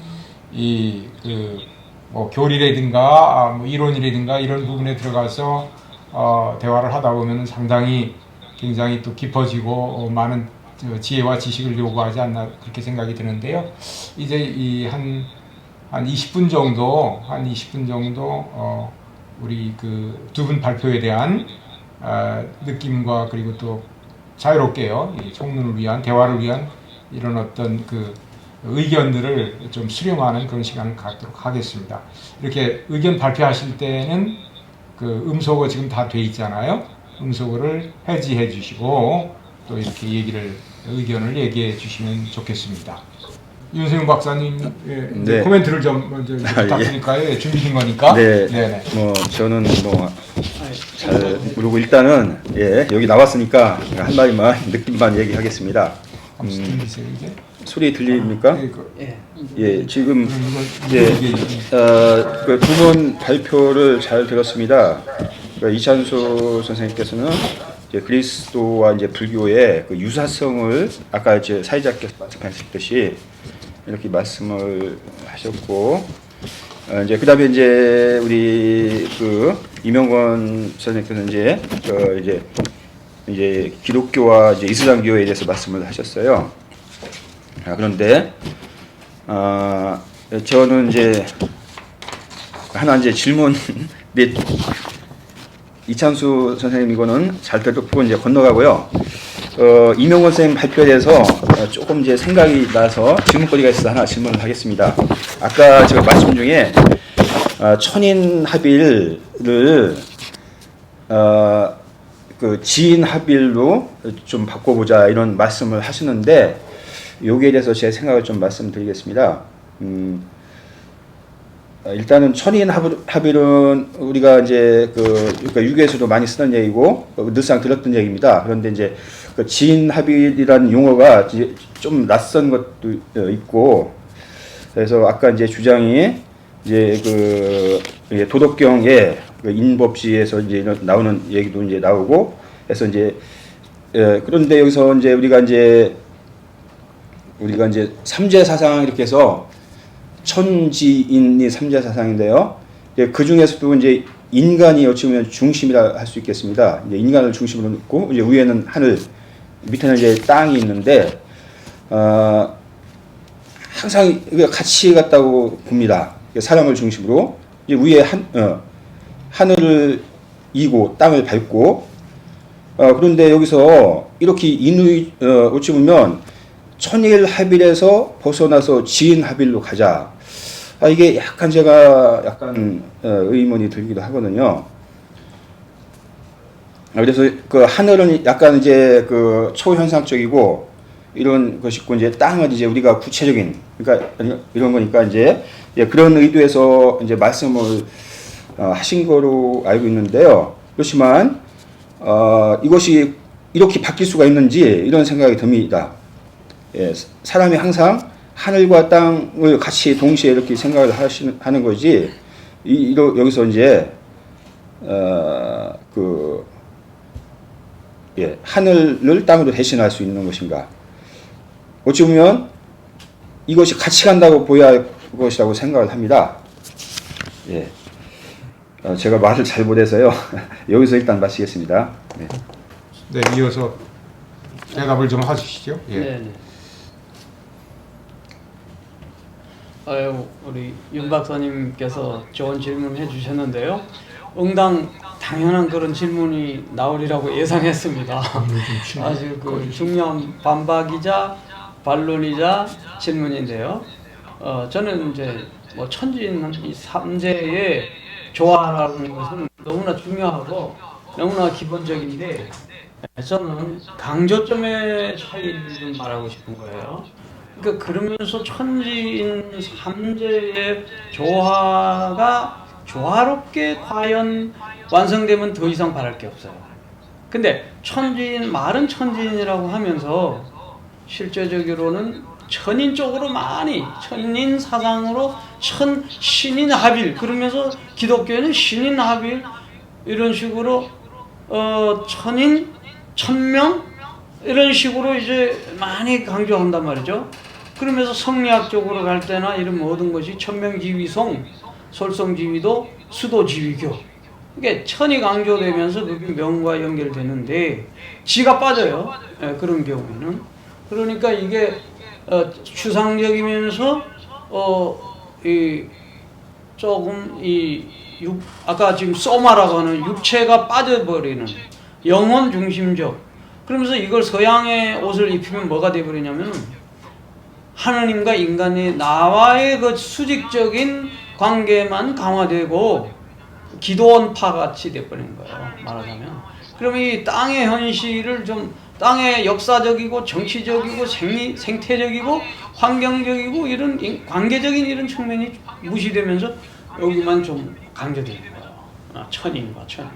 뭐 교리라든가 뭐 이론이라든가 이런 부분에 들어가서 대화를 하다 보면 굉장히 또 깊어지고 많은 지혜와 지식을 요구하지 않나 그렇게 생각이 드는데요. 이제 한 20분 정도 우리 그 두 분 발표에 대한 느낌과, 그리고 또 자유롭게요, 총론을 위한, 대화를 위한 이런 어떤 그 의견들을 좀 수렴하는 그런 시간을 갖도록 하겠습니다. 이렇게 의견 발표하실 때는 그 음소거 지금 다 돼 있잖아요. 음소거를 해지해 주시고 또 이렇게 의견을 얘기해 주시면 좋겠습니다. 윤세용 박사님, 네. 코멘트를 좀 먼저 부탁드릴까요? 예, 준비된 거니까. 네. 네네. 뭐 저는 잘 모르고 일단은 여기 나왔으니까 한 마디만 느낌만 얘기하겠습니다. 들리세요 이게? 소리 들립니까? 예, 지금 그 두 분 발표를 잘 들었습니다. 그러니까 이찬수 선생님께서는 그리스도와 이제 불교의 그 유사성을 아까 이제 사회자께서 말씀하셨듯이 이렇게 말씀을 하셨고, 이제 그다음에 이제 우리 그 이명건 선생님께서 이제 기독교와 이제 이슬람교에 대해서 말씀을 하셨어요. 그런데 저는 이제 하나 질문 이찬수 선생님 이거는 잘 듣고 이제 건너가고요. 이명건 선생님 발표에 대해서 조금 이제 생각이 나서 질문거리가 있어서 하나 질문을 하겠습니다. 아까 제가 말씀 중에 천인 합일을 그 지인 합일로 좀 바꿔보자 이런 말씀을 하시는데, 여기에 대해서 제 생각을 좀 말씀드리겠습니다. 일단은 천인 합일은 우리가 이제 그러니까 유교에서도 많이 쓰는 얘기고 늘상 들었던 얘기입니다. 그런데 이제 그 지인 합일이라는 용어가 이제 좀 낯선 것도 있고, 그래서 아까 이제 주장이 이제 그 도덕경의 그 인법지에서 이제 나오는 얘기도 이제 나오고 해서 이제 그런데 여기서 이제 우리가 이제 삼재 사상 이렇게 해서 천지인이 삼재 사상인데요. 그 중에서도 이제 인간이 어찌 보면 중심이라 할 수 있겠습니다. 이제 인간을 중심으로 놓고 이제 위에는 하늘, 밑에는 이제 땅이 있는데 항상 같이 갔다고 봅니다. 사람을 중심으로 이제 위에 하늘을 이고 땅을 밟고 그런데 여기서 이렇게 어찌 보면 천일 합일에서 벗어나서 지인 합일로 가자. 이게 약간 제가 약간 의문이 들기도 하거든요. 그래서 그 하늘은 약간 이제 그 초현상적이고 이런 것이고 이제 땅은 이제 우리가 구체적인 그러니까 이런 거니까 이제 그런 의도에서 이제 말씀을 하신 거로 알고 있는데요. 그렇지만 이것이 이렇게 바뀔 수가 있는지 이런 생각이 듭니다. 사람이 항상 하늘과 땅을 같이 동시에 이렇게 생각을 하는 거지 여기서 이제 하늘을 땅으로 대신할 수 있는 것인가? 어찌 보면 이것이 같이 간다고 보여야 할 것이라고 생각을 합니다. 제가 말을 잘 못해서요. 여기서 일단 마치겠습니다. 네, 이어서 대답을 좀 하시죠. 네. 우리 윤 박사님께서 좋은 질문을 해주셨는데요. 응당 당연한 그런 질문이 나오리라고 예상했습니다. 아주 그 중요한 반박이자 반론이자 질문인데요. 저는 이제 뭐 천지인 이 삼재의 조화라는 것은 너무나 중요하고 너무나 기본적인데 저는 강조점의 차이를 좀 말하고 싶은 거예요. 그러니까 그러면서 천지인 삼재의 조화가 조화롭게 과연 완성되면 더 이상 바랄 게 없어요. 근데 천지인 말은 천지인이라고 하면서 실제적으로는 천인 쪽으로 많이 천인 사상으로 신인 합일 그러면서 기독교에는 신인 합일 이런 식으로 천인 천명 이런 식으로 이제 많이 강조한단 말이죠. 그러면서 성리학적으로 갈 때나 이런 모든 것이 천명지위성 솔성지위도 수도지위교 이게 천이 강조되면서 그게 명과 연결되는데 지가 빠져요. 그런 경우에는 그러니까 이게 추상적이면서 조금 아까 지금 소마라고 하는 육체가 빠져버리는 영혼 중심적 그러면서 이걸 서양의 옷을 입히면 뭐가 되어버리냐면 하느님과 인간의 나와의 그 수직적인 관계만 강화되고 기도원파 같이 돼버리는 거예요. 말하자면 그러면 이 땅의 현실을 좀 땅의 역사적이고 정치적이고 생태적이고 환경적이고 이런 관계적인 이런 측면이 무시되면서 여기만 좀 강조되는 거예요. 천인과 천.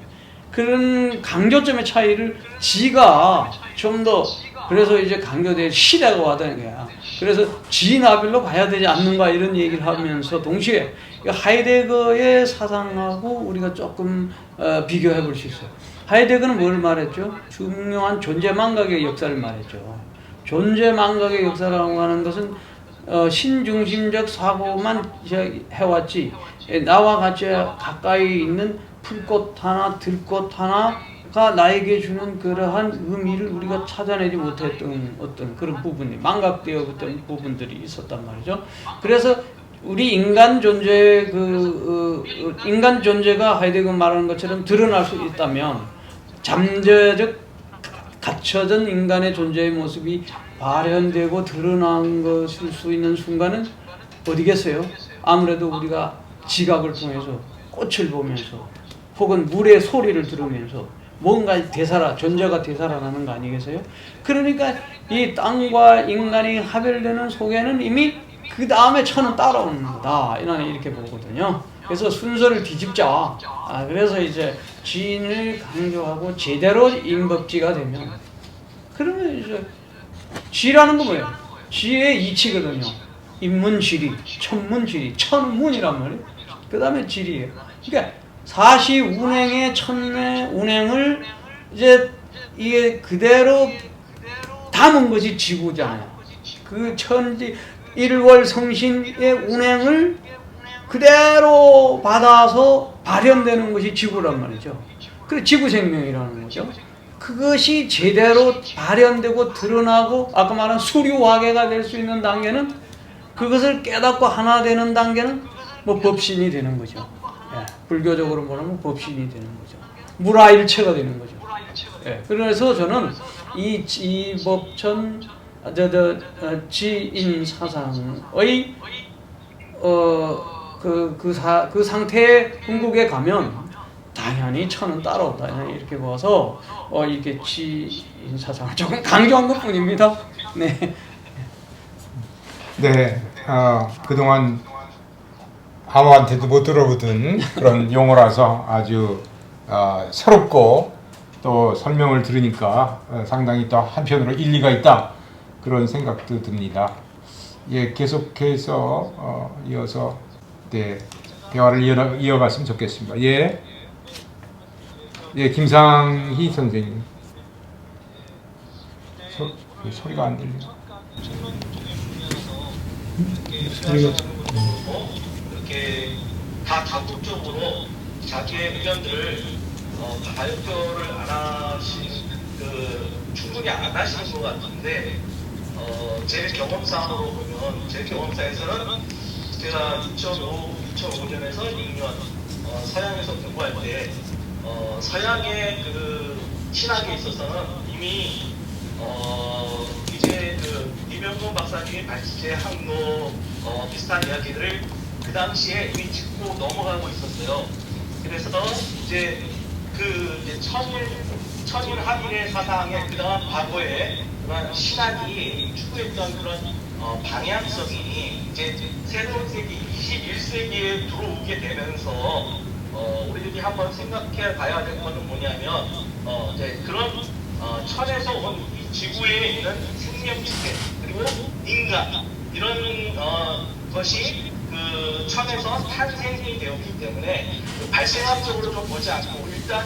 그런 강조점의 차이를 지가 좀 더 그래서 이제 강조될 시대가 와다는 거야. 그래서 지나빌로 가야 되지 않는가 이런 얘기를 하면서 동시에 하이데거의 사상하고 우리가 조금 비교해 볼 수 있어요. 하이데거는 뭘 말했죠? 중요한 존재망각의 역사를 말했죠. 존재망각의 역사라고 하는 것은 신중심적 사고만 해왔지 나와 같이 가까이 있는 풀꽃 하나 들꽃 하나가 나에게 주는 그러한 의미를 우리가 찾아내지 못했던 어떤 그런 부분이 망각되었던 부분들이 있었단 말이죠. 그래서 우리 인간 존재 인간 존재가 하이데거 말하는 것처럼 드러날 수 있다면 잠재적 갇혀진 인간의 존재의 모습이 발현되고 드러난 것일 수 있는 순간은 어디겠어요? 아무래도 우리가 지각을 통해서 꽃을 보면서 혹은 물의 소리를 들으면서 뭔가 존재가 되살아나는 거 아니겠어요? 그러니까 이 땅과 인간이 합일되는 속에는 이미 그 다음에 천은 따라오는 거다. 나는 이렇게 보거든요. 그래서 순서를 뒤집자. 그래서 이제 지인을 강조하고 제대로 임법지가 되면 그러면 이제 지라는 건 뭐예요? 지의 이치거든요. 인문지리, 천문지리, 천문이란 말이에요. 그 다음에 지리예요. 그러니까 사시 운행의 천의 운행을 이제 이게 그대로 담은 것이 지구잖아요. 그 천지 일월 성신의 운행을 그대로 받아서 발현되는 것이 지구란 말이죠. 그래서 지구생명이라는 거죠. 그것이 제대로 발현되고 드러나고 아까 말한 수류화계가 될 수 있는 단계는 그것을 깨닫고 하나 되는 단계는 뭐 법신이 되는 거죠. 불교적으로 말하면 법신이 되는 거죠. 무라일체가 되는 거죠. 그래서 저는 이 지법천 지인 사상의 그 상태의 흥국에 가면 당연히 천은 따로 당연히 이렇게 보아서 이렇게 지인 사상을 조금 강조한 것뿐입니다. 네. 네, 그동안 아무한테도 못 들어보던 그런 용어라서 아주 새롭고 또 설명을 들으니까 상당히 또 한편으로 일리가 있다 그런 생각도 듭니다. 예, 계속해서 이어서 네, 대화를 이어갔으면 좋겠습니다. 예, 예, 김상희 선생님. 소리가 안 들려. 이렇게 다 적극적으로 자기의 의견들을 발표를 안 하시는 충분히 안 하시는 것 같은데 제 경험상으로 보면 제 경험상에서는 제가 2005년에서 6년 서양에서 공부할 때 서양의 그 신학에 있어서는 이미 이제 이명돈 박사님이 발제한 거 비슷한 이야기들을 그 당시에 이미 짚고 넘어가고 있었어요. 그래서 이제 천일 한일의 사상의 그다음 과거에 그런 신학이 추구했던 그런 방향성이 이제 새로운 세기 21세기에 들어오게 되면서 우리들이 한번 생각해 봐야 될 것은 뭐냐면 이제 그런 천에서 온 이 지구에 있는 생명체 그리고 인간 이런 것이 그 천에서 탄생이 되었기 때문에 발생학적으로 좀 보지 않고 일단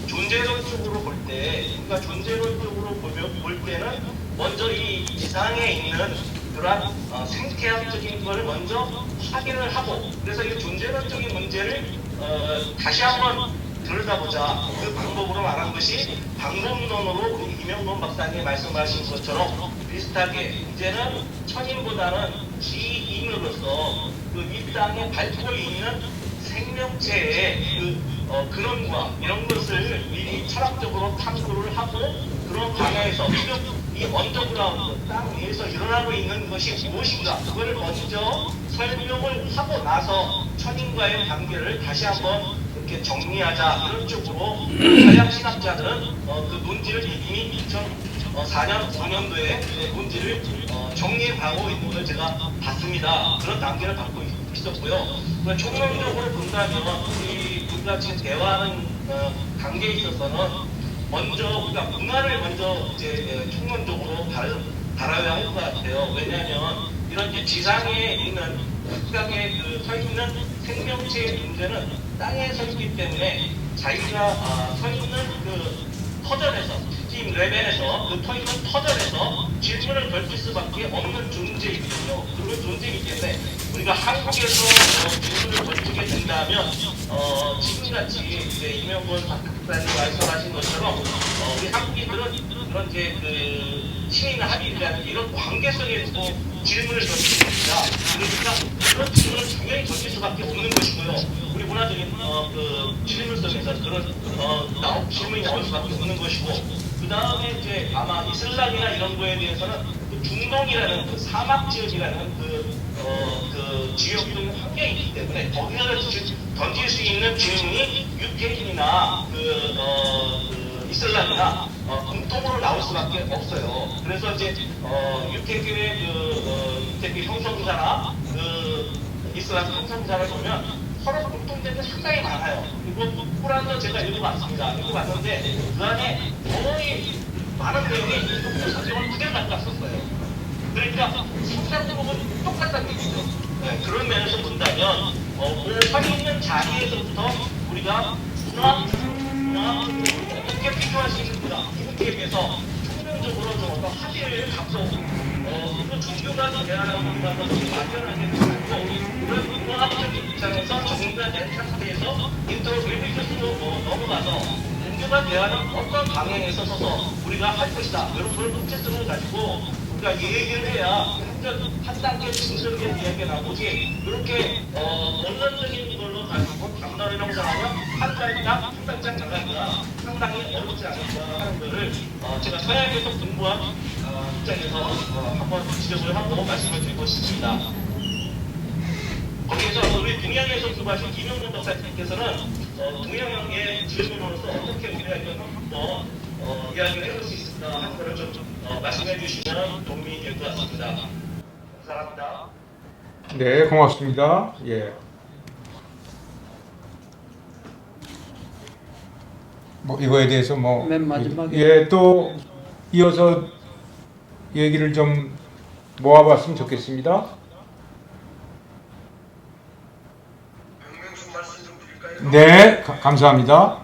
존재론적으로 볼 때, 그러니까 존재론적으로 볼 때는 먼저 이 지상에 있는 그러한 생태학적인 걸 먼저 확인을 하고, 그래서 이 존재론적인 문제를 다시 한번 들여다보자. 그 방법으로 말한 것이 방법론으로 그 이명돈 박사님이 말씀하신 것처럼 비슷하게 이제는 천인보다는 지인으로서 이 땅에 밟고 있는 생명체의 근원과 이런 것을 미리 철학적으로 탐구를 하고 그런 방향에서 지금 이 언더그라운드 땅 위에서 일어나고 있는 것이 무엇인가 그걸 먼저 설명을 하고 나서 천인과의 관계를 다시 한번 이렇게 정리하자 이런 쪽으로 서양 신학자들은 그 논지를 이미 2004년 5년도에 논지를 정리해 가고 있는 걸 제가 봤습니다. 그런 단계를 갖고 있었고요. 총론적으로 본다면 우리가 지금 대화하는 단계에 있어서는 먼저 우리가 문화를 먼저 이제 총론적으로 다뤄야 할 것 같아요. 왜냐하면 이런 이제 지상에 있는 땅에 서 있는 생명체의 존재는 땅에 서 있기 때문에 자기가 서 있는 그 터전에서 스팀 레벨에서 그 터 있는 터전에서 질문을 던질 수밖에 없는 존재이거든요. 그런 존재이기 때문에 우리가 한국에서 질문을 던지게 된다면 지금같이 이제 이명건 박사님 말씀하신 것처럼 우리 한국인들은 그런 이제 그 시민 합의라는 이런 관계성에 두고 질문을 던지게 됩니다. 그러니까 그런 질문을 당연히 던질 수밖에 없는 것이고요. 우리 문화적인 그 질문 속에서 그런 질문이 나올 수밖에 없는 것이고, 그 다음에 이제 아마 이슬람이나 이런 거에 대해서는 그 중동이라는 그 사막 지역이라는 그 지역적인 환경이 있기 때문에 거기서 던질 수 있는 질문이 유태인이나 그 이슬람이나 공통으로 나올 수밖에 없어요. 그래서 이제 유태교의 유태교 형성자나 그 이슬람 형성자를 보면 서로 공통된 게 상당히 많아요. 그리고 꾸란도 제가 읽어봤습니다. 읽어봤는데 그 안에 거의 많은 내용이 이스라엘 사정을 그대로 갖다 썼어요. 그러니까 성장도 보면 똑같다는 얘기죠. 네, 그런 면에서 본다면 모험이 있는 자리에서부터 우리가 어떻게 필요할 수 있는가 이렇게 해서 총론적으로 좀 어떤 합의를 갖고 그 종교가 대안하는 것을 막연하게 갖고 그런 문화적인 입장에서 정리된 상태에서 인터리리저스로 넘어가서 종교가 대안하는 어떤 방향에서 서서 우리가 할 것이다 이런 그런 문제성을 가지고 우리가 얘기를 해야 한 단계 진전된 이야기가 나오지 이렇게 원론적인 걸로 가지고 분단을 형성하면 한 달당 한 달장 나가기가 상당히 어렵지 않을까 하는 것을 제가 서양에서 공부한 입장에서 한번 지적을 하고 말씀을 드리고 싶습니다. 거기에서 우리 동양에서 공부하신 김영문 박사님께서는 동양의 질문으로서 어떻게 우리가 이런 한번 이야기를 해볼 수 있을까 하는 것을 좀 말씀해 주시면 도움이 될 것 같습니다. 감사합니다. 네, 고맙습니다. 예. 뭐 이거에 대해서 뭐 맨 마지막에. 예, 또 이어서 얘기를 좀 모아봤으면 좋겠습니다. 박명수 말씀 좀 드릴까요? 네, 감사합니다.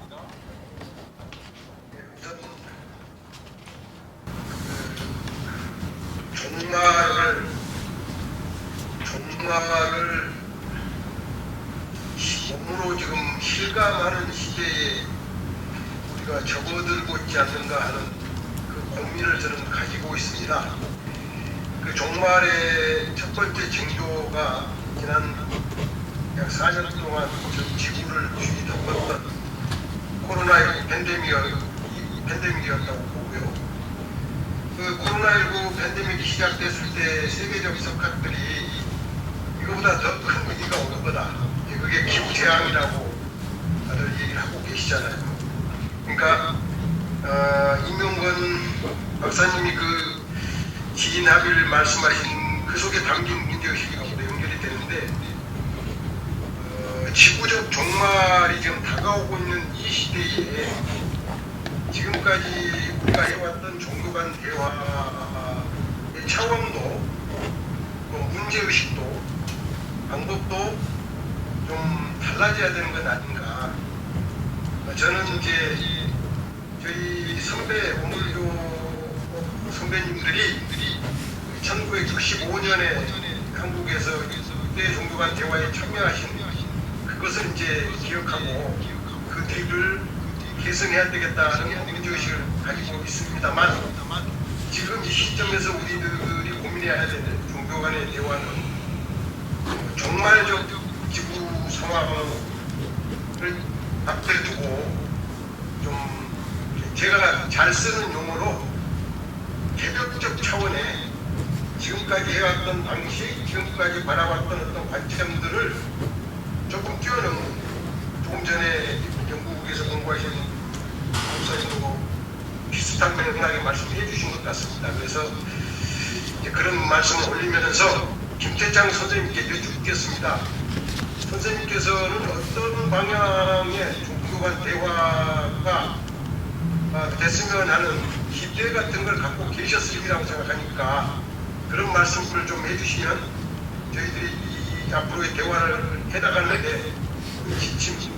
종말을 몸으로 지금 실감하는 시대에 우리가 접어들고 있지 않는가 하는 그 고민을 저는 가지고 있습니다. 그 종말의 첫 번째 징조가 지난 약 4년 동안 전 지구를 주위 덮었던 코로나19 팬데믹이었다고 보고요. 그 코로나19 팬데믹이 시작됐을 때 세계적 석학들이 이거보다 더 큰 위기가 오는 거다. 그게 기후재앙이라고 다들 얘기를 하고 계시잖아요. 그러니까 임용건 박사님이 그 지진합의를 말씀하신 그 속에 담긴 문제의식하고도 연결이 되는데 지구적 종말이 지금 다가오고 있는 이 시대에 지금까지 우리가 해왔던 종교 간 대화의 차원도 또 문제의식도 방법도 좀 달라져야 되는 건 아닌가. 저는 이제 저희 선배 오늘도 선배님들이 1965년에 한국에서 그때 종교 간 대화에 참여하신 그것을 이제 기억하고 그 뒤를 개선해야 되겠다는 문제의식을 가지고 있습니다만 지금 이 시점에서 우리들이 고민해야 될 종교 간의 대화는 종말적 지구 상황을 앞에 두고 좀 제가 잘 쓰는 용어로 개별적 차원의 지금까지 해왔던 방식, 지금까지 바라봤던 어떤 관점들을 조금 뛰어넘는 조금 전에 영국에서 공부하신 목사님도 비슷한 맥락의 말씀을 해주신 것 같습니다. 그래서 이제 그런 말씀을 올리면서 김태창 선생님께 여쭙겠습니다. 선생님께서는 어떤 방향의 종교 간 대화가 됐으면 하는 기대 같은 걸 갖고 계셨으리라고 생각하니까 그런 말씀을 좀 해주시면 저희들이 이 앞으로의 대화를 해나가는데 지침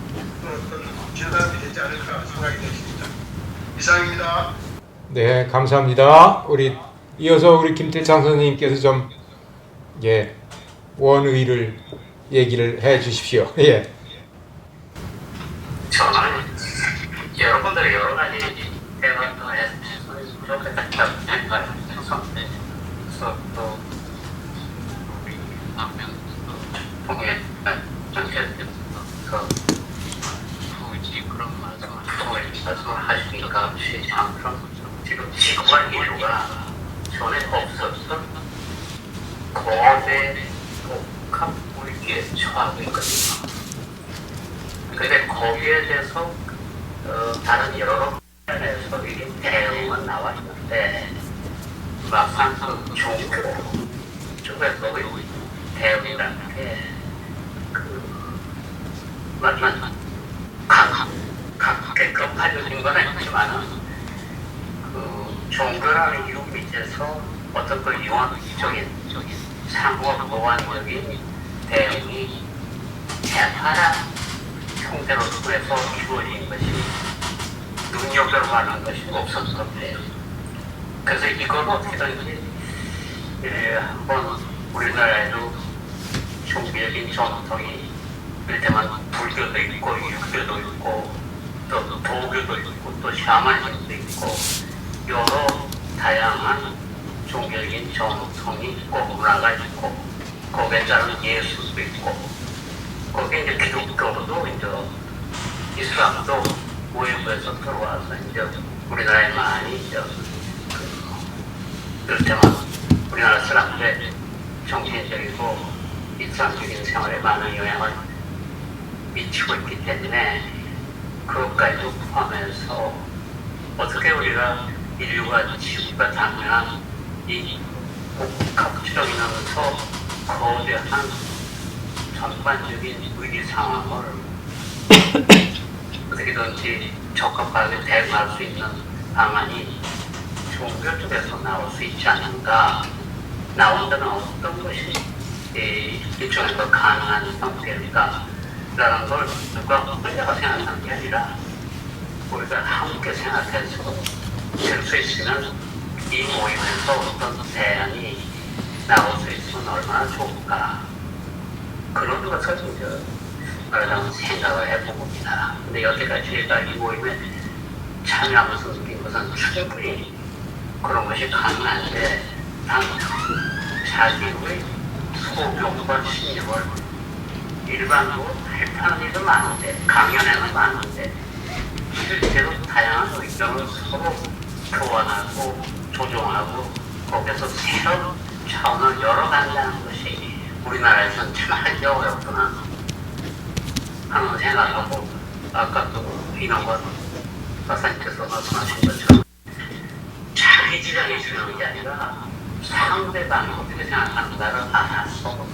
또는 어떤 진단이 되지 않을까 생각이 되십니다. 이상입니다. 네, 감사합니다. 이어서 우리 김태창 선생님께서 좀 원의를 얘기를 해 주십시오. 예. 저는 여러분들이 여러 가지 대화를 했으면 좋겠다고 생각해요. 그래서 또 우리 통해 정책에서 굳이 그런 말씀을 하시니까 쉽지 않죠. 지금 지구와 인류가 전에 없었던 거대 복합 위기에 처하고 있거든요. 근데 거기에 대해서 다른 여러 면에서 이게 대응은 나왔는데 막상 그 종교 쪽에서의 대응이라는 게 각계급 가져진 건 아니지만은 종교라는 이름 밑에서 어떤 그 유한적인 상호 보완적인 대응이 대파라 형태로 통해서 이루어진 것이 능력으로 말하는 것이 없었는데 그래서 이걸 어떻게든지 한번 우리나라에도 종교적인 전통이 이를테면 불교도 있고 유교도 있고 또 도교도 있고 또 샤머니즘도 있고 여러 다양한 종교적인 전통이 있고 문화가 있고 거기에 따른 예술도 있고 거기에 이제 기독교도 이제 이슬람도 외부에서 들어와서 이제 우리나라에 많이 이제 그렇지만 우리나라 사람들의 정신적이고 일상적인 생활에 많은 영향을 미치고 있기 때문에 그것까지도 포함해서 어떻게 우리가 인류가 지구가 당면한 이 복합적이면서 거대한 전반적인 위기 상황을 어떻게든지 적합하게 대응할 수 있는 방안이 종교 쪽에서 나올 수 있지 않는가. 나온다면 어떤 것이 일종의 가능한 형태일까 라는 걸 누가 혼자가 생각하는 게 아니라 우리가 함께 생각해서 될 수 있으면 이 모임에서 어떤 대안이 나올 수 있으면 얼마나 좋을까 그런 것을 이제 말하자면 생각을 해봅니다. 근데 여태까지 제가 이 모임에 참여하면서 느낀 것은 충분히 그런 것이 가능한데 단 자기의 소명과 신념을 일반적으로 발표하는 일도 많은데 강연에는 많은데 실제로 다양한 의견을 서로 교환하고 조정하고 거기서 새로운 차원을 열어간다는 것이 우리나라에서는 참 하기 어렵구나 하는 생각하고 아까 또 이명관 박사님께서 말씀하신 것처럼 자기 주장이 중요한 게 아니라 상대방이 어떻게 생각하는가를 알아서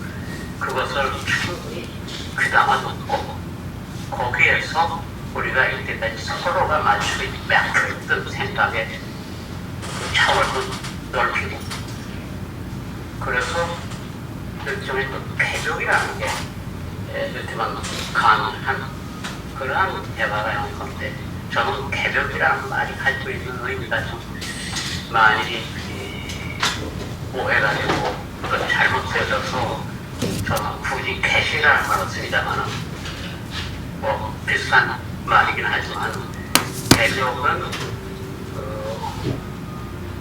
그것을 충분히 귀담아 듣고 거기에서 우리가 이때까지 서로가 막혀있던 생각의 차원을 넓히고 그래서 일종의 그 개벽이라는 게 일테만 가능한 그러한 대화가 있는 건데 저는 개벽이라는 말이 가지고 있는 의미가 좀 많이 오해가 되고 또 잘못 쓰여져서 저는 굳이 개시라는 말을 씁니다만 뭐 비슷한 말이긴 하지만 개벽은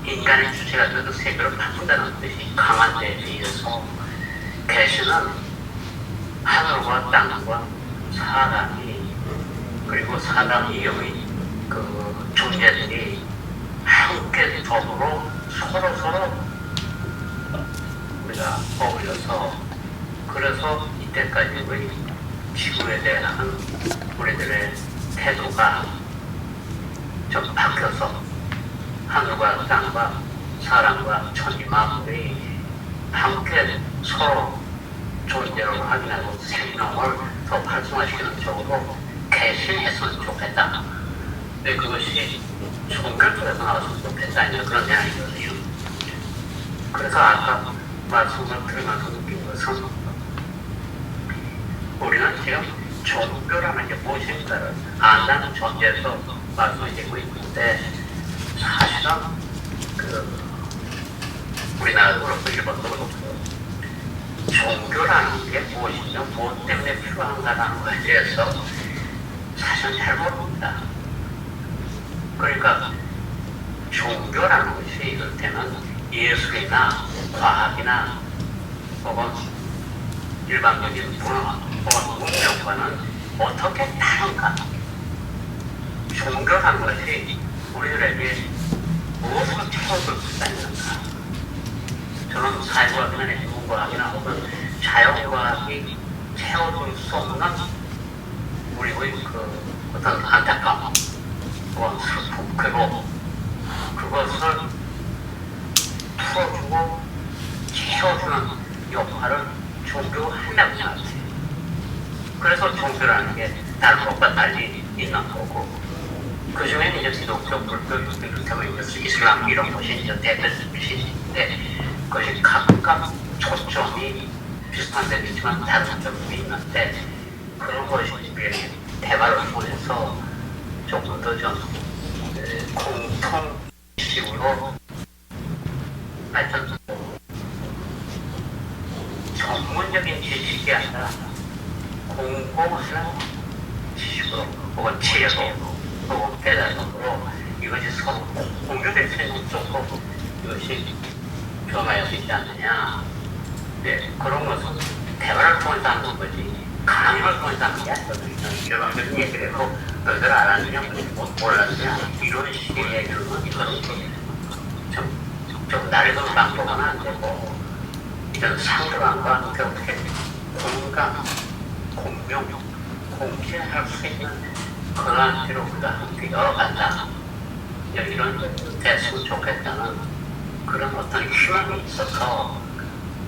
인간의 주체가 되어서 세계를 바꾼다는 뜻이 강한 데에 의해서 개시는 하늘과 땅과 사람이 그리고 사람 이용의 그 존재들이 함께 더불어 서로 우리가 어울려서 그래서 이때까지의 지구에 대한 우리들의 태도가 좀 바뀌어서 하늘과 땅과 사람과 천지만물이 함께 서로 존재를 확인하고 생명을 더 활성화시키는 쪽으로 개신했으면 좋겠다. 근데 그것이 종교 쪽에서 나왔으면 좋겠다. 그런 생각이 들어요. 그래서 아까 말씀을 들으면서 느낀 것은 우리는 지금 종교라는 게 무엇인가를 안다는 전제에서 말씀을 드리고 있는데 사실은 우리나라도 그렇고 일본도 그렇고 종교라는 게 무엇이냐 무엇 때문에 필요한가라는 것에 대해서 사실은 잘 모릅니다. 그러니까 종교라는 것이 이를테면 예술이나 과학이나 혹은 일반적인 문화 혹은 문명과는 어떻게 다른가? 종교라는 것이 우리들에게 무엇을 채워줄 수가 있는가? 저는 사회과학이나 인문과학이나 혹은 자연과학이 채워줄 수 없는 우리의 그 어떤 안타까움 혹은 슬픔 그리고 그것을 풀어주고 채워주는 역할을 종교가 한다고 생각해요. 그래서 종교라는 게 다른 것과 달리 있는 거고 그 중에는 이제 기독교, 불교, 이를테면 이슬람 이런 것이 이제 대표적인데 그것이 각각 초점이 비슷한 데도 있지만 다른 점도 있는데 그런 것이 대화를 통해서 조금 더 좀 공통식으로 하여튼 전문적인 지식이 아니라 공공하는 지식으로 혹은 지혜로 혹은 깨달음으로 이것이 서로 공유될 수 있는 쪽으로 이것이 변화할 수 있지 않느냐. 네, 그런 것은 대화를 통해서 하는 거지 강의를 일반적인 얘기를 하고 너희들 알았느냐 몰랐느냐 이런 식의 이거는 좀 나를 좀 방법은 안 되고 이런 상대방과 어떻게 공감, 공명, 공개할 수 있는 그런 필요 우리가 함께 열어간다. 이런 됐으면 좋겠다는 그런 어떤 희망이 있어서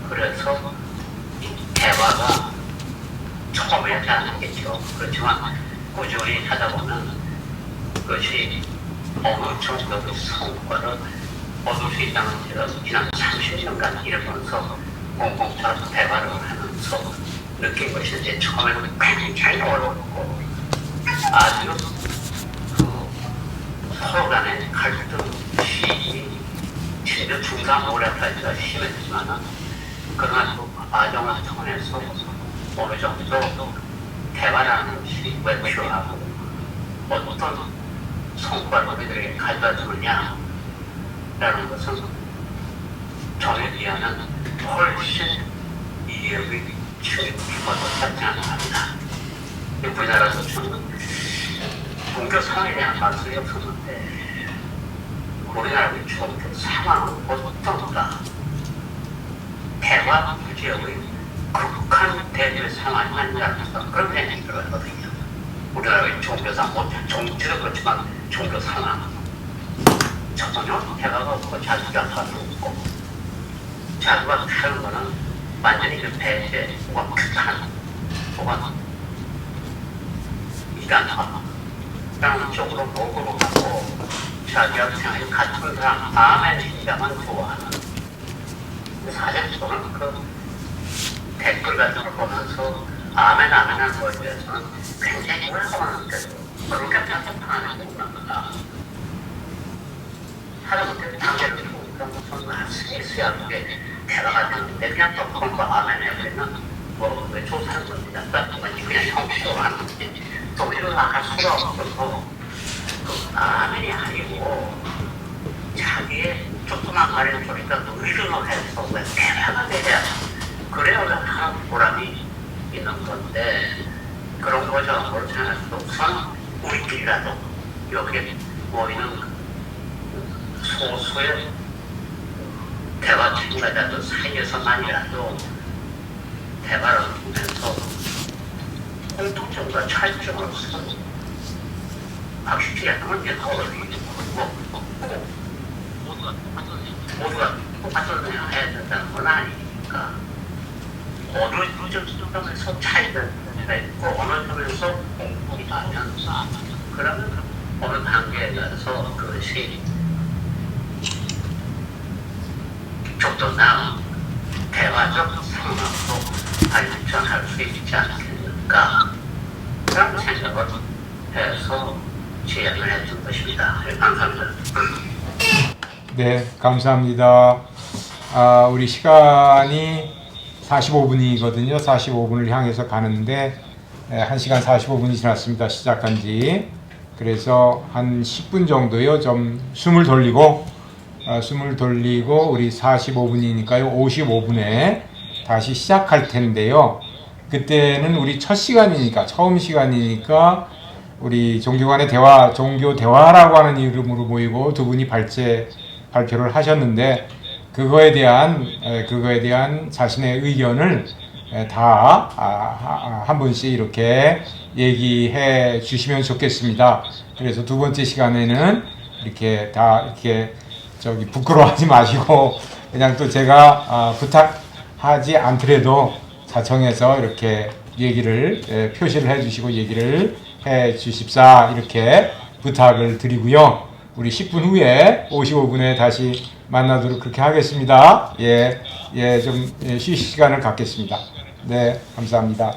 그래서 대화가 처음에 잘 안 하겠죠. 그렇지만 꾸준히 하다 보면 그것이 어느 정도의 성과를 얻을 수 있다는 제가 지난 30년간 일하면서 공공처럼 대화를 하면서 느낀 것이 이제 처음에는 굉장히 어렵고 아주 서로 간의 갈등이 진짜 중간고래까지가 심했지만은 그러나 그 과정을 통해서 어느 정도 대화라는 것이 왜 필요하고 어떤 성과를 우리들에게 가져다 주느냐라는 것은 저에 비하면 훨씬 이해의 깊어서 찾지 않습니다. 우리나라에서 저는 종교 상황에 대한 말씀이 없었는데 우리나라의 종교 상황은 어떤가? 대화 부지역의 극한대의 상황이 아니라서 그런 생각이 들었거든요. 우리나라의 종교 상황, 정치도 그렇지만 종교 상황 전혀 대화가 없고 자주가 다도 없고 자주가 다른 거는 완전히 그 배제 혹은 극한 혹은 이단화라는 쪽으로 목으로 가고 자기와 생각이 같은 사람 아멘 신자만 좋아하는 사실 저는 그 댓글 같은 걸 보면서 아멘 하는 거에 대해서는 굉장히 welcome하는데도 그렇게 편집하는 게 있는 거다. 하다못해 단계를 보니까 무슨 스미스하게 대화가 되는데 그냥 또 그런 거 아멘 해버리면 왜 조사하는 건지 그냥 형식으로 하는 건지 또 이런 할 수가 없어서 그 아멘이 아니고 자기의 조그만 말을 보니까 의존을 해서 왜 대화가 되냐 그래야 하는 보람이 있는 건데 그런 거죠. 그렇지 않아도 우선 우리끼리라도 여기에 모이는 소수의 대화 친구라도 사이에서만이라도 대화를 통해서 공통점과 차이점을 확실히 하는 게 어려워지고 모두가 똑같은 해야 된다는 건 아니니까 어느 점에서 차이가 있고 어느 점에서 공통이 나면서 그러면 어느 단계에 가서 그것이 좀 더 나은 대화적 상황으로 발전할 수 있지 않겠는가 그런 생각을 해서 제안을 했던 것입니다. 감사합니다. 네, 감사합니다. 우리 시간이 45분이거든요. 45분을 향해서 가는데 1시간 45분이 지났습니다. 시작한 지. 그래서 한 10분 정도요. 좀 숨을 돌리고 우리 45분이니까요. 55분에 다시 시작할 텐데요. 그때는 우리 첫 시간이니까 처음 시간이니까 우리 종교 간의 대화, 종교 대화라고 하는 이름으로 모이고 두 분이 발표를 하셨는데 그거에 대한 자신의 의견을 다 한 분씩 이렇게 얘기해 주시면 좋겠습니다. 그래서 두 번째 시간에는 이렇게 다 이렇게 부끄러워하지 마시고 그냥 또 제가 부탁하지 않더라도 자청해서 이렇게 얘기를 표시를 해주시고 얘기를 해주십사 이렇게 부탁을 드리고요. 우리 10분 후에 55분에 다시 만나도록 그렇게 하겠습니다. 좀 쉬실 시간을 갖겠습니다. 네, 감사합니다.